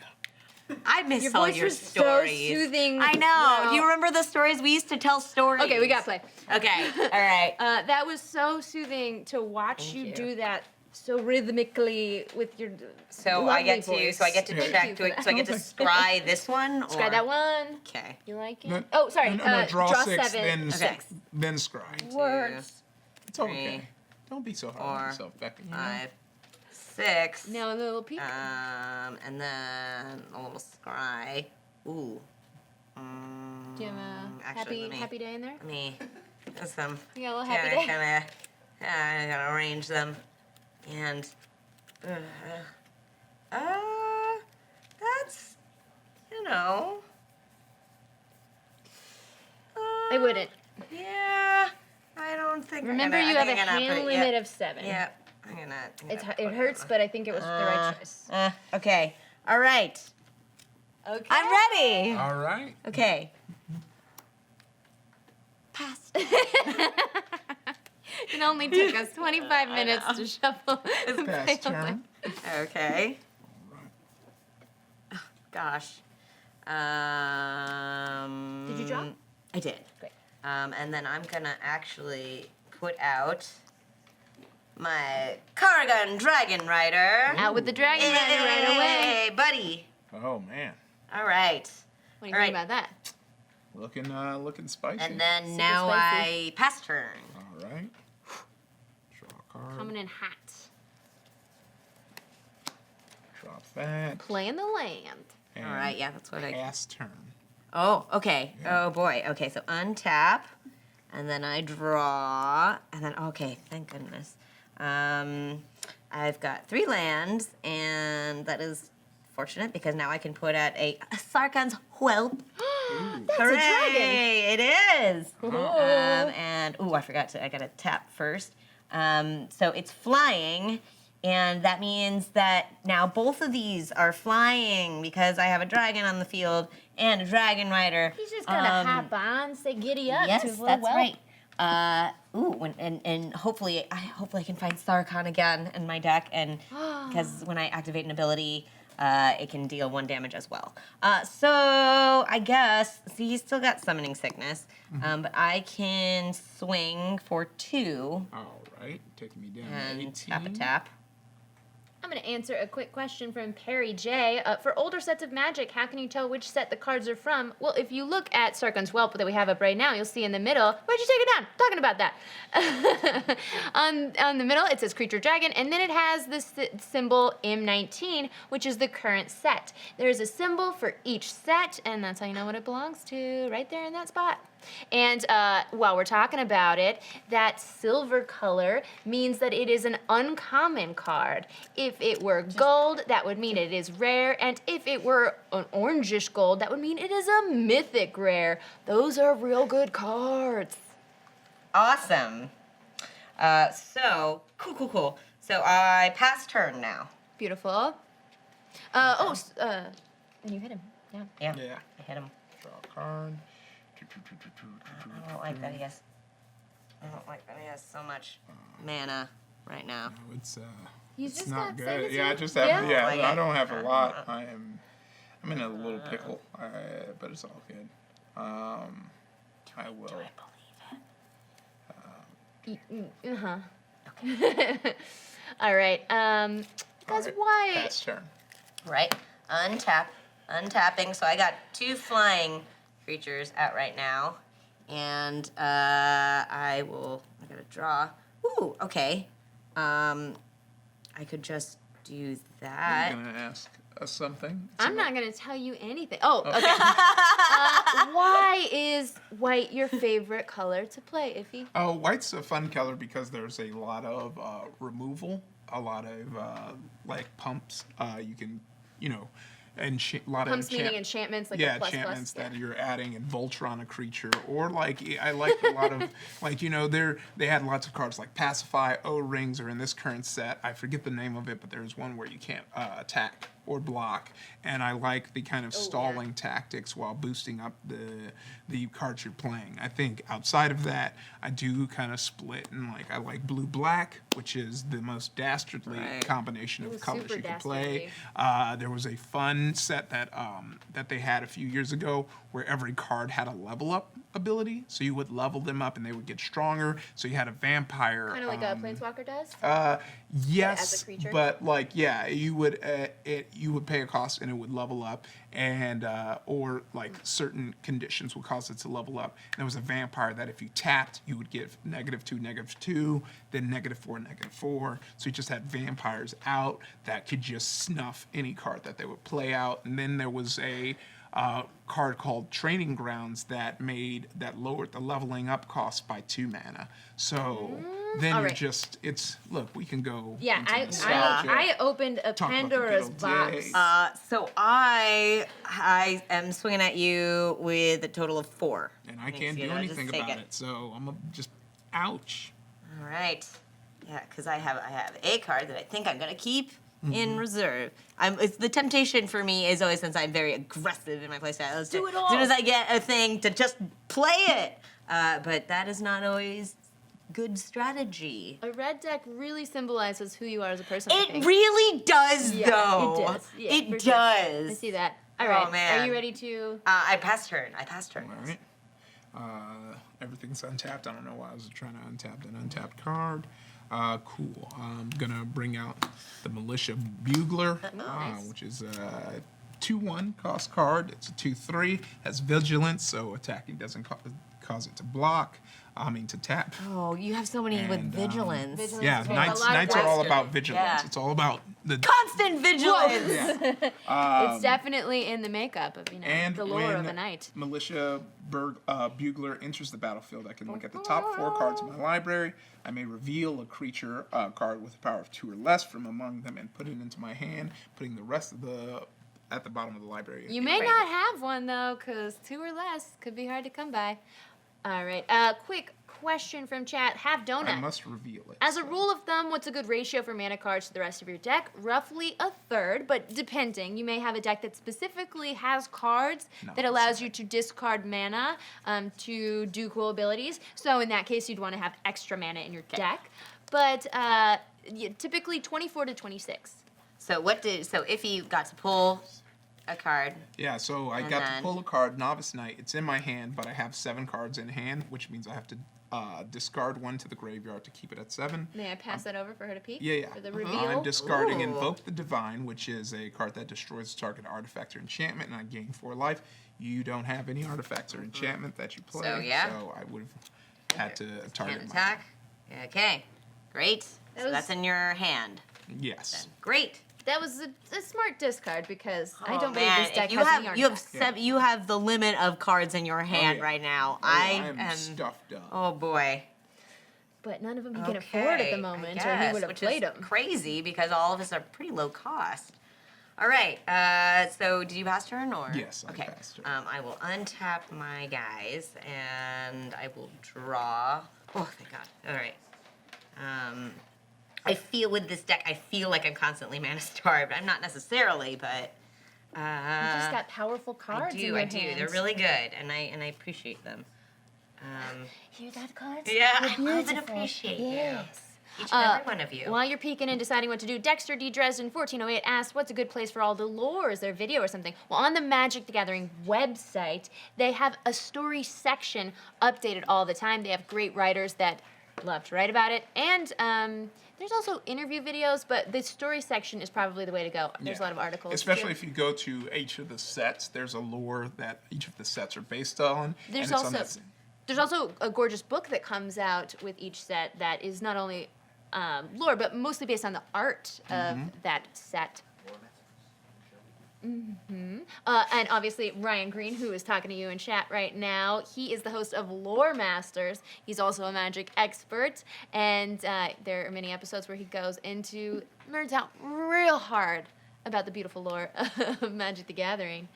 I miss Your all voice your was stories. so soothing. I know. Wow. Do you remember the stories? We used to tell stories. Okay, we gotta play. Okay, all right. That was so soothing to watch you do that so rhythmically with your So I get to check. So I get to scry this one. Or? Scry that one. Okay. You like it? No, Oh, sorry. no, draw 6, 7. then scry. Words. It's okay. Don't be so hard on yourself, Becca. 5, 6. Now the little peek. And then a little scry. Ooh. Do you have a Actually, happy day in there? Let me get some. You got a little happy day? I gotta arrange them. And, that's, you know. I wouldn't. Yeah, I don't think. Remember, you have a hand limit of 7. Yeah, I'm gonna It hurts, but I think it was the right choice. Okay. All right. Okay. I'm ready. All right. Okay. Pass. It only took us 25 minutes to shuffle. Pass turn. Okay. Oh, gosh. Did you draw? I did. Great. And then I'm gonna actually put out my Karagan Dragon Rider. Out with the dragon rider right away. Hey, buddy. Oh man, All right. What do you All think right. about that? looking spicy. And then Super now spicy. I pass turn. All right. Draw a card. Coming in hot. Drop that. Playing the land. And All right, yeah, that's what I. pass turn. Oh, okay. Yeah. Oh boy. Okay, so untap, and then I draw, and then okay, thank goodness. I've got 3 lands, and that is fortunate because now I can put out a Sarkhan's Whelp. That's Hooray! a dragon. It is. And I gotta tap first. So it's flying, and that means that now both of these are flying because I have a dragon on the field and a dragon rider. He's just gonna hop on, say giddy up to his Yes, little that's whelp. right. And hopefully I can find Sarkhan again in my deck, and because when I activate an ability, it can deal 1 damage as well. So I guess he's still got summoning sickness, but I can swing for 2 All right, taking me down to and 18. tap a tap. I'm going to answer a quick question from Perry J. For older sets of Magic, how can you tell which set the cards are from? Well, if you look at Sarkhan's Whelp that we have up right now, you'll see in the middle. Why'd you take it down? Talking about that. on the middle, it says Creature Dragon, and then it has this symbol M19, which is the current set. There's a symbol for each set, and that's how you know what it belongs to, right there in that spot. And while we're talking about it, that silver color means that it is an uncommon card. If it were gold, that would mean it is rare. And if it were an orangish gold, that would mean it is a mythic rare. Those are real good cards. Awesome. So cool. So I pass turn now. Beautiful. You hit him. Yeah. Yeah. Yeah. I hit him. Draw a card. I don't like that he has. So much mana right now. No, it's He's it's just not not good. saying it's Yeah, I not- just have. Yeah? Yeah, I don't have a lot. I'm in a little pickle, but it's all good. I will. Uh-huh. All right. Guys, Alright, why? Pass turn. Right. Untapping. So I got 2 flying creatures out right now, and I gotta draw. Ooh, okay. I could just do that. I'm gonna ask us something. I'm not going to tell you anything. Oh, okay. Why is white your favorite color to play, Iffy? Oh, white's a fun color because there's a lot of removal, a lot of like pumps. You can, and a lot Pumps of meaning enchantments, like yeah, a plus enchantments plus. that you're adding and vulture on a creature, or like I like a lot of they had lots of cards like pacify, O-rings, or in this current set I forget the name of it, but there's one where you can't attack or block, and I like the kind of stalling tactics while boosting up the cards you're playing. I think outside of that, I do kind of split, and I like blue-black, which is the most dastardly combination of colors you can play. There was a fun set that they had a few years ago where every card had a level up ability, so you would level them up and they would get stronger. So you had a vampire, kind of like a planeswalker does. Yes, as a creature? but you would pay a cost and it would level up, and or certain conditions would cause it to level up. And there was a vampire that if you tapped, you would get -2, -2, then -4, -4. So you just had vampires out that could just snuff any card that they would play out. And then there was a card called Training Grounds that lowered the leveling up cost by 2 mana. So then you're just we can go. Yeah, into nostalgia, I opened a talk about the Pandora's good old box. days. So I am swinging at you with a total of 4. And I can't do anything about it, so I'm just ouch. All right. Yeah, because I have a card that I think I'm gonna keep in reserve. It's the temptation for me is always, since I'm very aggressive in my playstyle, Do it all. as soon as I get a thing to just play it. But that is not always good strategy. A red deck really symbolizes who you are as a person. I It think. really does, Yeah, though. it does. Yeah, it for sure. does. I see that. All right. Oh, man. Are you ready to? I passed turn. All right. Everything's untapped. I don't know why I was trying to untap an untapped card. Cool. I'm gonna bring out the Militia Bugler, which is a 2/1 cost card. It's a 2/3. Has vigilance, so attacking doesn't cause it to block. To tap. Oh, you have so many with vigilance. Vigilance Yeah, is very- knights a lot of are all dexterity. about vigilance. Yeah. It's all about the Constant vigilance. It's definitely in the makeup of and the lore when of a knight. Militia Bugler enters the battlefield, I can look at the top 4 cards of my library. I may reveal a creature card with a power of 2 or less from among them and put it into my hand, putting the rest of at the bottom of the library. You may not have one though, because 2 or less could be hard to come by. All right. Quick question from chat. Have donut. I must reveal it. As a rule of thumb, what's a good ratio for mana cards to the rest of your deck? Roughly a third, but depending. You may have a deck that specifically has cards that allows you to discard mana to do cool abilities. So in that case, you'd want to have extra mana in your deck. But typically 24 to 26. So Ify got to pull a card. Yeah, so I got to pull a card, Novice Knight. It's in my hand, but I have 7 cards in hand, which means I have to discard 1 to the graveyard to keep it at 7. May I pass that over for her to peek? Yeah. For the reveal? I'm discarding Ooh. Invoke the Divine, which is a card that destroys a target artifact or enchantment, and I gain 4 life. You don't have any artifacts or enchantment that you play, so I would have had to target Hand mine. attack. Okay. Great. So that's in your hand. Yes. Great. That was a smart discard because I Oh, don't believe man, this deck if you has have any you have artifacts. you have the limit of cards in your hand yeah. right now. I am am stuffed up. Oh boy. But none of them he can afford at the moment, or he would have which played is them. crazy because all of us are pretty low cost. All right. So did you pass turn or? Yes, I Okay. passed turn. I will untap my guys and I will draw. Oh, thank God. All right. I feel with this deck, I feel like I'm constantly mana starved. I'm not necessarily, but. You just got powerful cards. I in do. your I do. hands. They're really good, and I appreciate them. Hear that, cards? Yeah, They're I love and beautiful. appreciate Yes. you. Each and every one of you. While you're peeking and deciding what to do, Dexter D. Dresden 1408 asked, what's a good place for all the lore? Is there a video or something? Well, on the Magic the Gathering website, they have a story section updated all the time. They have great writers that love to write about it. And there's also interview videos, but the story section is probably the way to go. There's a lot of articles. Especially too. if you go to each of the sets, there's a lore that each of the sets are based on. There's and it's on also that- there's also a gorgeous book that comes out with each set that is not only lore, but mostly based on the art of that set. And obviously Ryan Green, who is talking to you in chat right now, he is the host of Lore Masters. He's also a Magic expert, and there are many episodes where he goes into, learns out real hard about the beautiful lore of Magic the Gathering.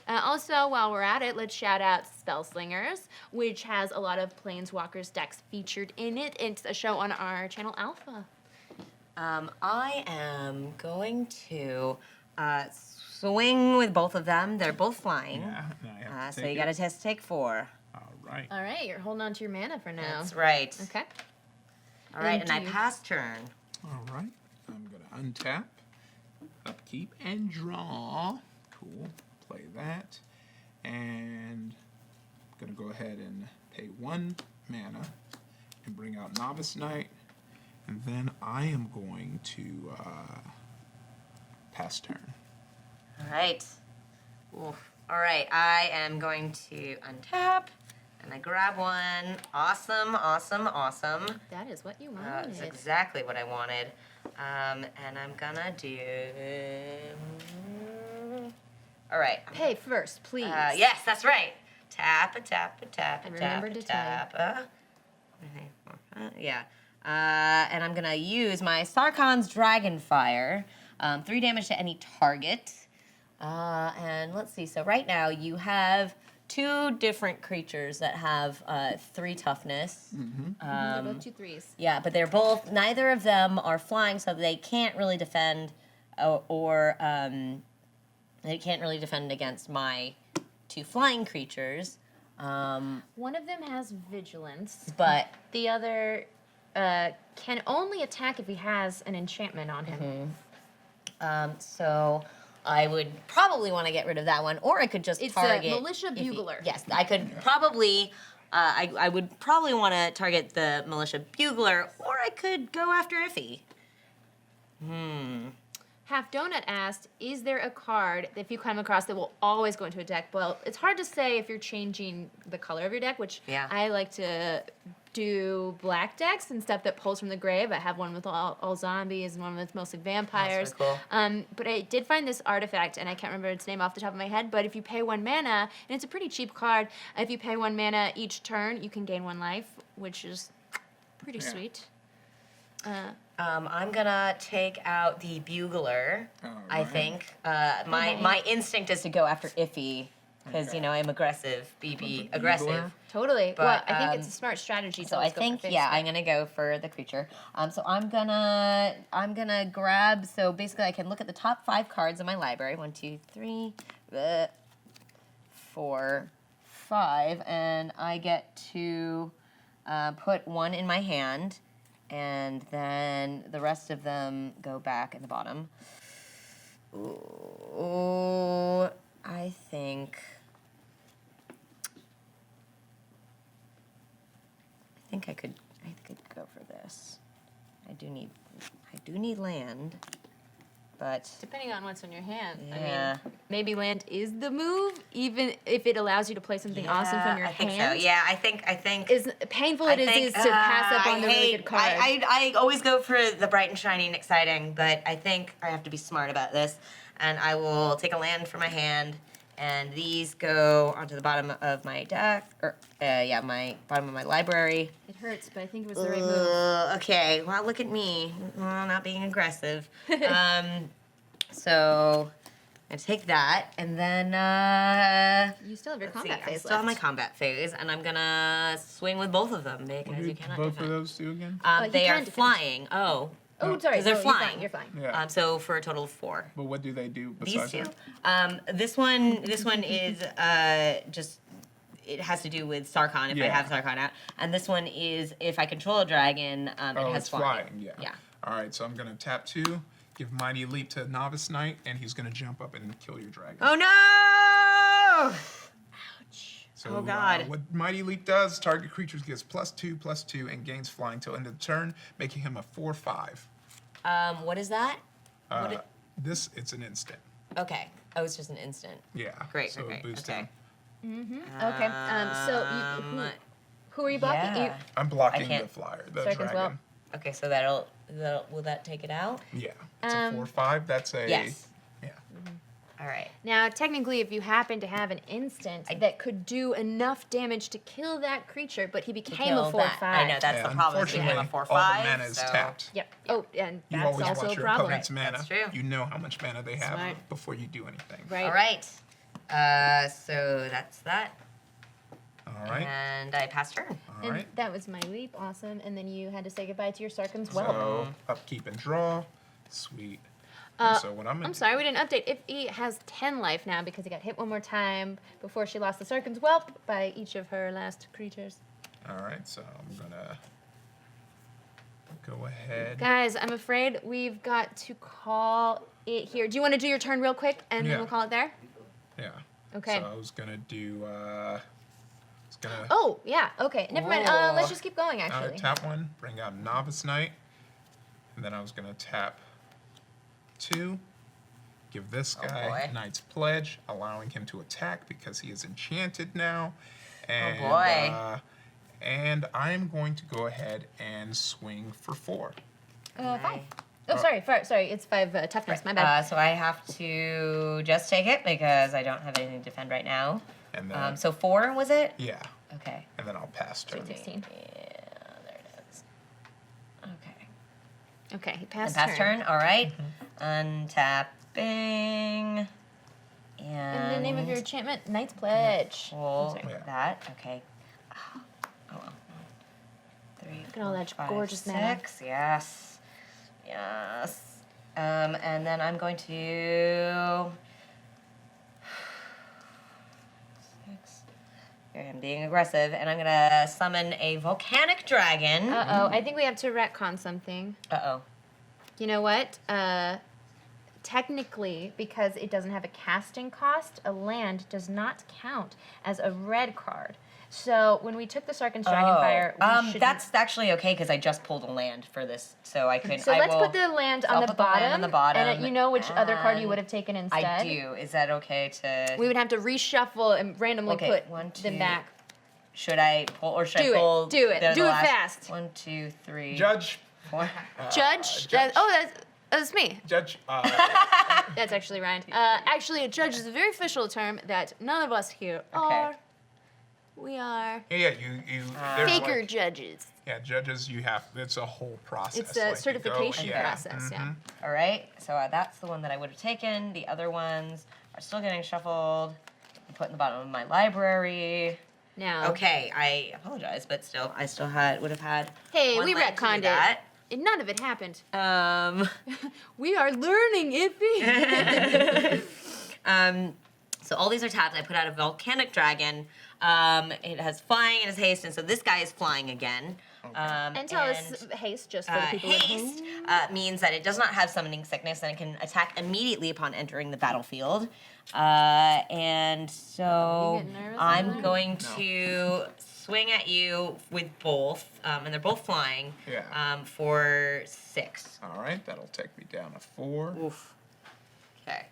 Also, while we're at it, let's shout out Spellslingers, which has a lot of Planeswalkers decks featured in it. It's a show on our channel Alpha. I am going to swing with both of them. They're both flying. Yeah. And I have to So take you got to it. take 4. All right. All right, you're holding on to your mana for now. That's right. Okay. All right, And and I do you- pass turn. All right. I'm gonna untap, upkeep, and draw. Cool. Play that, and I'm gonna go ahead and pay 1 mana and bring out Novice Knight, and then I am going to pass turn. All right. Oof. All right, I am going to untap, and I grab 1. Awesome, awesome, awesome. That is what you That's wanted. exactly what I wanted. And I'm gonna do. All right. Pay first, please. Yes, that's right. Tap a tap a tap a I tap remembered a to tell you. tap. Yeah. And I'm gonna use my Sarkon's Dragonfire. 3 damage to any target. And let's see. So right now you have 2 different creatures that have 3 toughness. They're both 2 3s. Yeah, but they're both. Neither of them are flying, so they can't really defend, or they can't really defend against my 2 flying creatures. One of them has vigilance. But The other can only attack if he has an enchantment on him. so I would probably want to get rid of that one, or I could just It's target a militia bugler. Yes, I could probably. I would probably want to target the militia bugler, or I could go after Iffy. Half Donut asked, is there a card that if you come across that will always go into a deck? Well, it's hard to say if you're changing the color of your deck, which Yeah. I like to do black decks and stuff that pulls from the grave. I have one with all zombies and one with mostly vampires. That's really But I did find this artifact, and I can't remember its name off the top of my head, but if you pay 1 mana, and it's a pretty cheap card, if you pay 1 mana each turn, you can gain 1 life, which is pretty Yeah. sweet. I'm gonna take out the bugler. I Alright. think my instinct is to go after Iffy because Okay. I'm aggressive, BB, The aggressive. bugler? Totally. But, well, I think it's a smart strategy. To So I always go for think face, yeah, but- I'm gonna go for the creature. So I'm gonna grab. So basically, I can look at the top 5 cards in my library. 1, 2, 3, 4, 5, and I get to put 1 in my hand, and then the rest of them go back at the bottom. Ooh, I think. I could go for this. I do need land, but Depending on what's in your hand. Yeah. I mean, maybe land is the move, even if it allows you to play something awesome from your I think hand. so. Yeah, I think As painful it is to pass up on the really good card. I always go for the bright and shiny and exciting, but I think I have to be smart about this, and I will take a land from my hand, and these go onto the bottom of my deck, or my bottom of my library. It hurts, but I think it was the right move. Okay, well, look at me, not being aggressive. So I take that, and then You still have your let's see, combat I phase still have my left. combat phase, and I'm gonna swing with both of them because What do you cannot both defend. of those do again? You They are can defend. flying. Oh, Oh, sorry. 'cause they're no, flying. You're fine. Yeah. so for a total of 4. But what do they do These besides two. that? This one is just. It has to do with Sarkon if I Yeah. have Sarkon out, and this one is if I control a dragon. It Oh, has it's flying. Yeah. Yeah. All right, so I'm gonna tap 2, give Mighty Leap to Novice Knight, and he's gonna jump up and kill your dragon. Oh no! So, Oh, God. what Mighty Leap does, target creatures gets +2/+2 and gains flying till end of the turn, making him a 4/5. What is that? This it's an instant. Okay. Oh, it's just an instant. Yeah. Great, So great, boost okay. him. Okay. So who are you blocking? Yeah. I'm blocking I can't- the flyer, the Sarkin's dragon. well. Okay, so will that take it out? Yeah. It's a 4/5. That's a Yes. Yeah. All right. Now, technically, if you happen to have an instant that could do enough damage to kill that creature, but he became a Kill 4/5. that. I know that's Yeah, the problem. Is we have a unfortunately, 4/5. all the mana is so. tapped. Yep. Oh, and You that's always also watch a your problem. opponent's mana. That's true. You know how much mana they have Smart. before you do anything. Right. All right. So that's that. All right. And I pass turn. All And right. that was my leap. Awesome. And then you had to say goodbye to your Sarkin's well. So upkeep and draw. Sweet. So what I'm sorry, we didn't update. Ify has 10 life now because he got hit one more time before she lost the Sarkin's Whelp by each of her last creatures. All right, so I'm gonna go ahead. Guys, I'm afraid we've got to call it here. Do you want to do your turn real quick and then we'll call it there? Yeah. Okay. So I was gonna do. Oh, yeah. Okay. Never mind. Let's just keep going, actually. Tap 1, bring out Novice Knight, and then I was gonna tap 2, give this guy Knight's Pledge, allowing him to attack because he is enchanted now. And, and I'm going to go ahead and swing for 4. 5. Oh, sorry. It's 5 toughness. My bad. So I have to just take it because I don't have anything to defend right now. And then, so 4 was it? Yeah. Okay. And then I'll pass turn. 16. Yeah, there it is. Okay. Okay, he passed Pass turn. All right. Untapping. And the name of your enchantment, Knight's Pledge. Pull that. Okay. Oh well. 3. Look at all that 5, gorgeous mana. 6. Yes. Yes. And then I'm going to. 6. Here I'm being aggressive, and I'm gonna summon a volcanic dragon. I think we have to retcon something. You know what? Technically, because it doesn't have a casting cost, a land does not count as a red card. So when we took the Sarkin's Dragonfire, we should. That's actually okay because I just pulled a land for this, so I could. So let's put the land on the bottom. And you know which other card you would have taken instead. I do. Is that okay to? We would have to reshuffle and randomly put them back. Should I pull or should I pull? Do it. Do it fast. 1, 2, 3. Judge. 4. Judge. That's me. Judge. That's actually Ryan. Actually, a judge is a very official term that none of us here are. We are. Yeah, you. Faker judges. Yeah, judges. You have. It's a whole process. It's a certification process. Yeah. All right. So that's the one that I would have taken. The other ones are still getting shuffled. I'm put in the bottom of my library. Now. Okay, I apologize, but still, I still would have had. Hey, one we land to do retconned that. it. None of it happened. We are learning, Ify. So all these are tapped. I put out a volcanic dragon. It has flying, it has haste, and so this guy is flying again. And tell us haste just for the people at home. Haste means that it does not have summoning sickness and it can attack immediately upon entering the battlefield. And so I'm going to swing at you with both, and they're both flying. For 6. All right, that'll take me down to 4. Oof. Okay.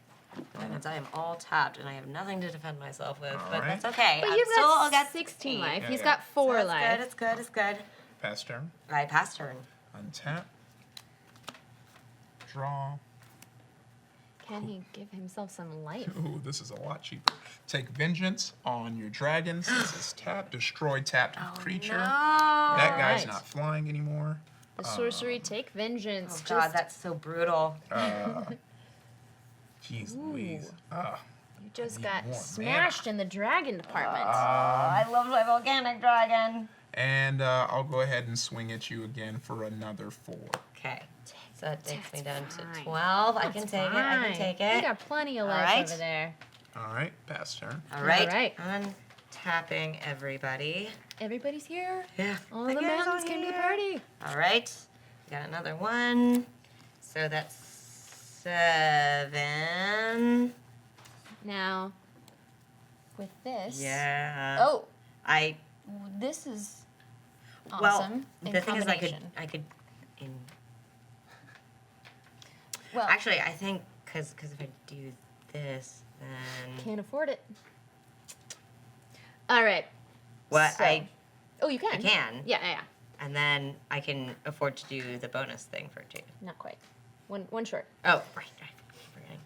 And I am all tapped, and I have nothing to defend myself with, but that's okay. But you've got 16 life. He's got 4 life. It's good. Pass turn. I pass turn. Untap. Draw. Can he give himself some life? Ooh, this is a lot cheaper. Take vengeance on your dragons. This is tap. Destroy tapped creature. No. That guy's not flying anymore. The sorcery, take vengeance. Oh God, that's so brutal. Jeez Louise. You just got smashed in the dragon department. I love my volcanic dragon. And I'll go ahead and swing at you again for another 4. Okay. So that takes me down to 12. I can take it. You got plenty of life over there. All right, pass turn. All right. Untapping everybody. Everybody's here. Yeah. All the mountains came to the party. All right. Got another one. So that's 7. Now, with this. Yeah. Oh. I. This is awesome. Well, the thing is, I could. Well, actually, I think because if I do this, then can't afford it. All right. What so, Oh, you can. I can. Yeah. And then I can afford to do the bonus thing for 2. Not quite. One short. Oh, right. Forgetting.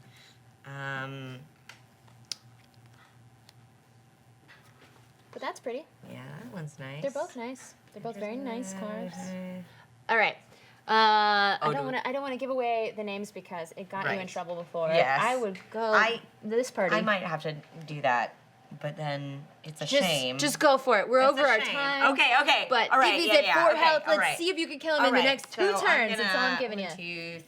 But that's pretty. Yeah, that one's nice. They're both nice. They're both very nice cards. All right. I don't want to give away the names because it got you in trouble before. Yes. I would go this party. I might have to do that, but then it's a shame. Just go for it. We're over our time. Okay. But all right, if he's at 4 health, let's right. see if you can kill him in the next 2 turns. That's all I'm giving you. 1, 2,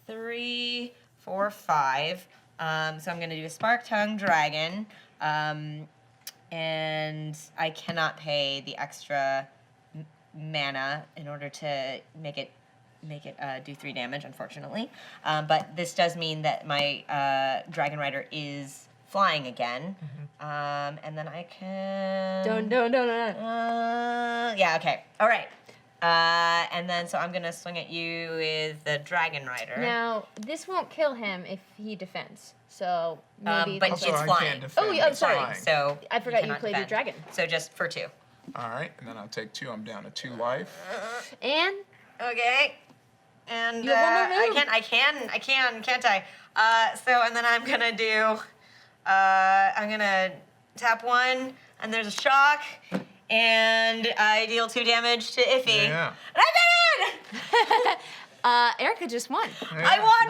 3, 4, 5. So I'm going to do a Spark Tongue Dragon. And I cannot pay the extra mana in order to make it do 3 damage, unfortunately. But this does mean that my Dragon Rider is flying again. And then I can... No. Yeah, okay. All right. And then, so I'm going to swing at you with the Dragon Rider. Now, this won't kill him if he defends. So maybe. But Also, it's I flying. can't defend. Oh, yeah, It's sorry. flying. So I forgot you cannot played your defend. dragon. So just for 2. All right, and then I'll take 2. I'm down to 2 life. And Okay. And You have one more move. I can, can't I? So, and then I'm gonna do, I'm gonna tap 1, and there's a shock, and I deal 2 damage to Iffy. Yeah. And I did it! Erika just won. I won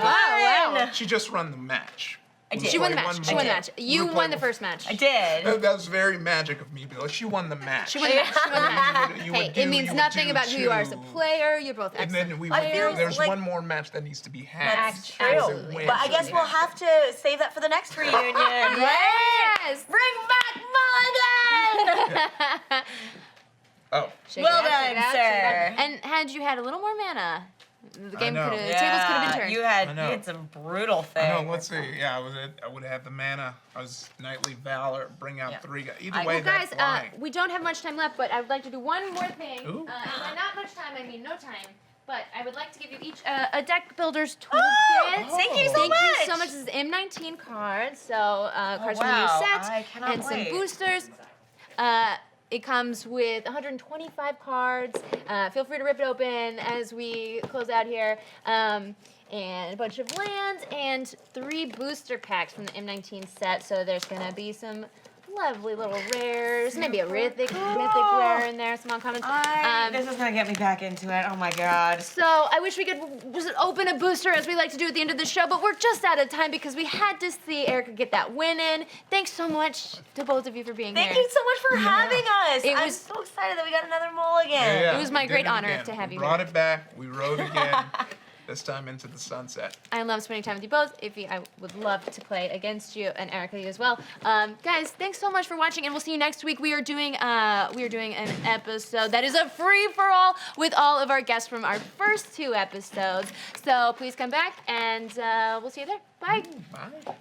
one! Wow. She just run the match. I did. She won the Play match. one She won the more. match. You We'll won play the first match. I did. That was very magic of me, Bill. She won the match. She won the match. She won the match. You would Hey, do- it means you would nothing do about who you are as a 2. player. You're both And excellent. then I feel there's like- one more match that needs to be had. That's true. Absolutely. Win. But I guess we'll have to save that for the next reunion, right? Yes. Bring back Mulligan! Oh, Shake Well it out, shake it done, out, shake it out. sir. And had you had a little more mana, the game know. could have, tables could have been turned. You I had know. some brutal I things. know. Let's see. Yeah, I would have had the mana. I was Knightly Valor. Bring out Yeah. 3 guys. Either I- way, Well, guys, that's flying. we don't have much time left, but I would like to do one more thing. Ooh. And by not much time, I mean no time. But I would like to give you each a deck builder's toolkit. Oh, thank you so Thank much. you so much. This is M19 cards, so cards from the wow. new I set cannot and some wait. boosters. It comes with 125 cards. Feel free to rip it open as we close out here. And a bunch of lands and 3 booster packs from the M19 set. So there's gonna be some lovely little rares, maybe a mythic rare in there, some uncommons. This is gonna get me back into it. Oh my god. So I wish we could just open a booster as we like to do at the end of the show, but we're just out of time because we had to see Erika get that win in. Thanks so much to both of you for being Thank here. you so much for having us. It I'm was- so excited that we got another mulligan. Yeah, It was my we did great it honor again. to have you We brought here. it back. We rode again. This time into the sunset. I love spending time with you both. Ify, I would love to play against you, and Erika, you as well. Guys, thanks so much for watching, and we'll see you next week. We are doing an episode that is a free for all with all of our guests from our first 2 episodes. So please come back, and we'll see you there. Bye. Bye.